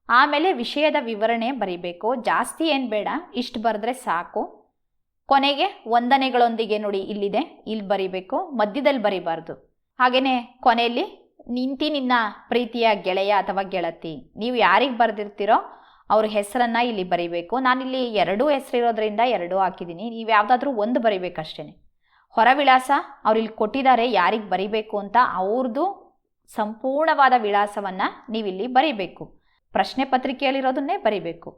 ಆಮೇಲೆ ವಿಷಯದ ವಿವರಣೆ ಬರೀಬೇಕು. ಜಾಸ್ತಿ ಏನು ಬೇಡ, ಇಷ್ಟು ಬರೆದ್ರೆ ಸಾಕು. ಕೊನೆಗೆ ವಂದನೆಗಳೊಂದಿಗೆ ನೋಡಿ ಇಲ್ಲಿದೆ, ಇಲ್ಲಿ ಬರೀಬೇಕು, ಮಧ್ಯದಲ್ಲಿ ಬರೀಬಾರ್ದು. ಹಾಗೆಯೇ ಕೊನೆಯಲ್ಲಿ ನಿನ್ನ ಪ್ರೀತಿಯ ಗೆಳೆಯ ಅಥವಾ ಗೆಳತಿ, ನೀವು ಯಾರಿಗೆ ಬರೆದಿರ್ತೀರೋ ಅವ್ರ ಹೆಸರನ್ನು ಇಲ್ಲಿ ಬರೀಬೇಕು. ನಾನಿಲ್ಲಿ 2 ಹೆಸರಿರೋದ್ರಿಂದ 2 ಹಾಕಿದ್ದೀನಿ. ನೀವು ಯಾವುದಾದ್ರೂ ಒಂದು ಬರೀಬೇಕಷ್ಟೇ. ಹೊರ ವಿಳಾಸ ಅವ್ರು ಇಲ್ಲಿ ಕೊಟ್ಟಿದ್ದಾರೆ ಯಾರಿಗೆ ಬರೀಬೇಕು ಅಂತ, ಅವ್ರದ್ದು ಸಂಪೂರ್ಣವಾದ ವಿಳಾಸವನ್ನು ನೀವಿಲ್ಲಿ ಬರೀಬೇಕು. ಪ್ರಶ್ನೆ ಪತ್ರಿಕೆಯಲ್ಲಿರೋದನ್ನೇ ಬರೀಬೇಕು.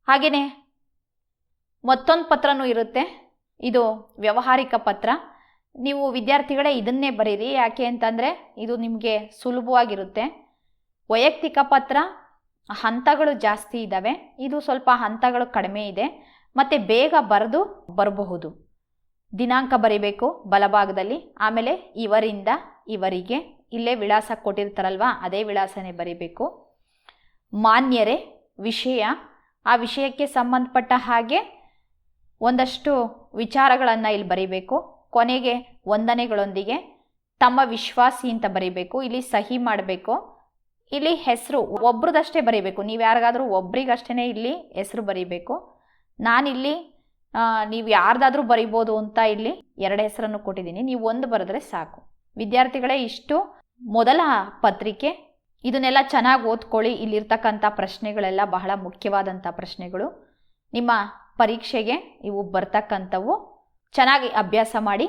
ಹಾಗೆಯೇ ಮತ್ತೊಂದು ಪತ್ರನೂ ಇರುತ್ತೆ, ಇದು ವ್ಯಾವಹಾರಿಕ ಪತ್ರ. ನೀವು ವಿದ್ಯಾರ್ಥಿಗಳೇ ಇದನ್ನೇ ಬರೀರಿ. ಯಾಕೆ ಅಂತಂದರೆ ಇದು ನಿಮಗೆ ಸುಲಭವಾಗಿರುತ್ತೆ. ವೈಯಕ್ತಿಕ ಪತ್ರ ಹಂತಗಳು ಜಾಸ್ತಿ ಇದ್ದಾವೆ, ಇದು ಸ್ವಲ್ಪ ಹಂತಗಳು ಕಡಿಮೆ ಇದೆ ಮತ್ತು ಬೇಗ ಬರೆದು ಬರಬಹುದು. ದಿನಾಂಕ ಬರೀಬೇಕು ಬಲಭಾಗದಲ್ಲಿ. ಆಮೇಲೆ ಇವರಿಂದ ಇವರಿಗೆ, ಇಲ್ಲೇ ವಿಳಾಸ ಕೊಟ್ಟಿರ್ತಾರಲ್ವ ಅದೇ ವಿಳಾಸನೇ ಬರೀಬೇಕು. ಮಾನ್ಯರೇ, ವಿಷಯ, ಆ ವಿಷಯಕ್ಕೆ ಸಂಬಂಧಪಟ್ಟ ಹಾಗೆ ಒಂದಷ್ಟು ವಿಚಾರಗಳನ್ನು ಇಲ್ಲಿ ಬರೀಬೇಕು. ಕೊನೆಗೆ ವಂದನೆಗಳೊಂದಿಗೆ ತಮ್ಮ ವಿಶ್ವಾಸಿ ಅಂತ ಬರೀಬೇಕು. ಇಲ್ಲಿ ಸಹಿ ಮಾಡಬೇಕು. ಇಲ್ಲಿ ಹೆಸರು ಒಬ್ರದಷ್ಟೇ ಬರೀಬೇಕು. ನೀವು ಯಾರಿಗಾದ್ರೂ ಒಬ್ರಿಗಷ್ಟೇ ಇಲ್ಲಿ ಹೆಸರು ಬರೀಬೇಕು. ನಾನಿಲ್ಲಿ ನೀವು ಯಾರ್ದಾದ್ರೂ ಬರಿಬೋದು ಅಂತ ಇಲ್ಲಿ 2 ಹೆಸರನ್ನು ಕೊಟ್ಟಿದ್ದೀನಿ. ನೀವು 1 ಬರೆದ್ರೆ ಸಾಕು. ವಿದ್ಯಾರ್ಥಿಗಳೇ, ಇಷ್ಟು ಮೊದಲ ಪತ್ರಿಕೆ. ಇದನ್ನೆಲ್ಲ ಚೆನ್ನಾಗಿ ಓದ್ಕೊಳ್ಳಿ. ಇಲ್ಲಿರ್ತಕ್ಕಂಥ ಪ್ರಶ್ನೆಗಳೆಲ್ಲ ಬಹಳ ಮುಖ್ಯವಾದಂಥ ಪ್ರಶ್ನೆಗಳು. ನಿಮ್ಮ ಪರೀಕ್ಷೆಗೆ ಇವು ಬರ್ತಕ್ಕಂಥವು. ಚೆನ್ನಾಗಿ ಅಭ್ಯಾಸ ಮಾಡಿ.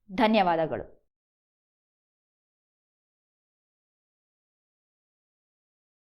ಧನ್ಯವಾದಗಳು.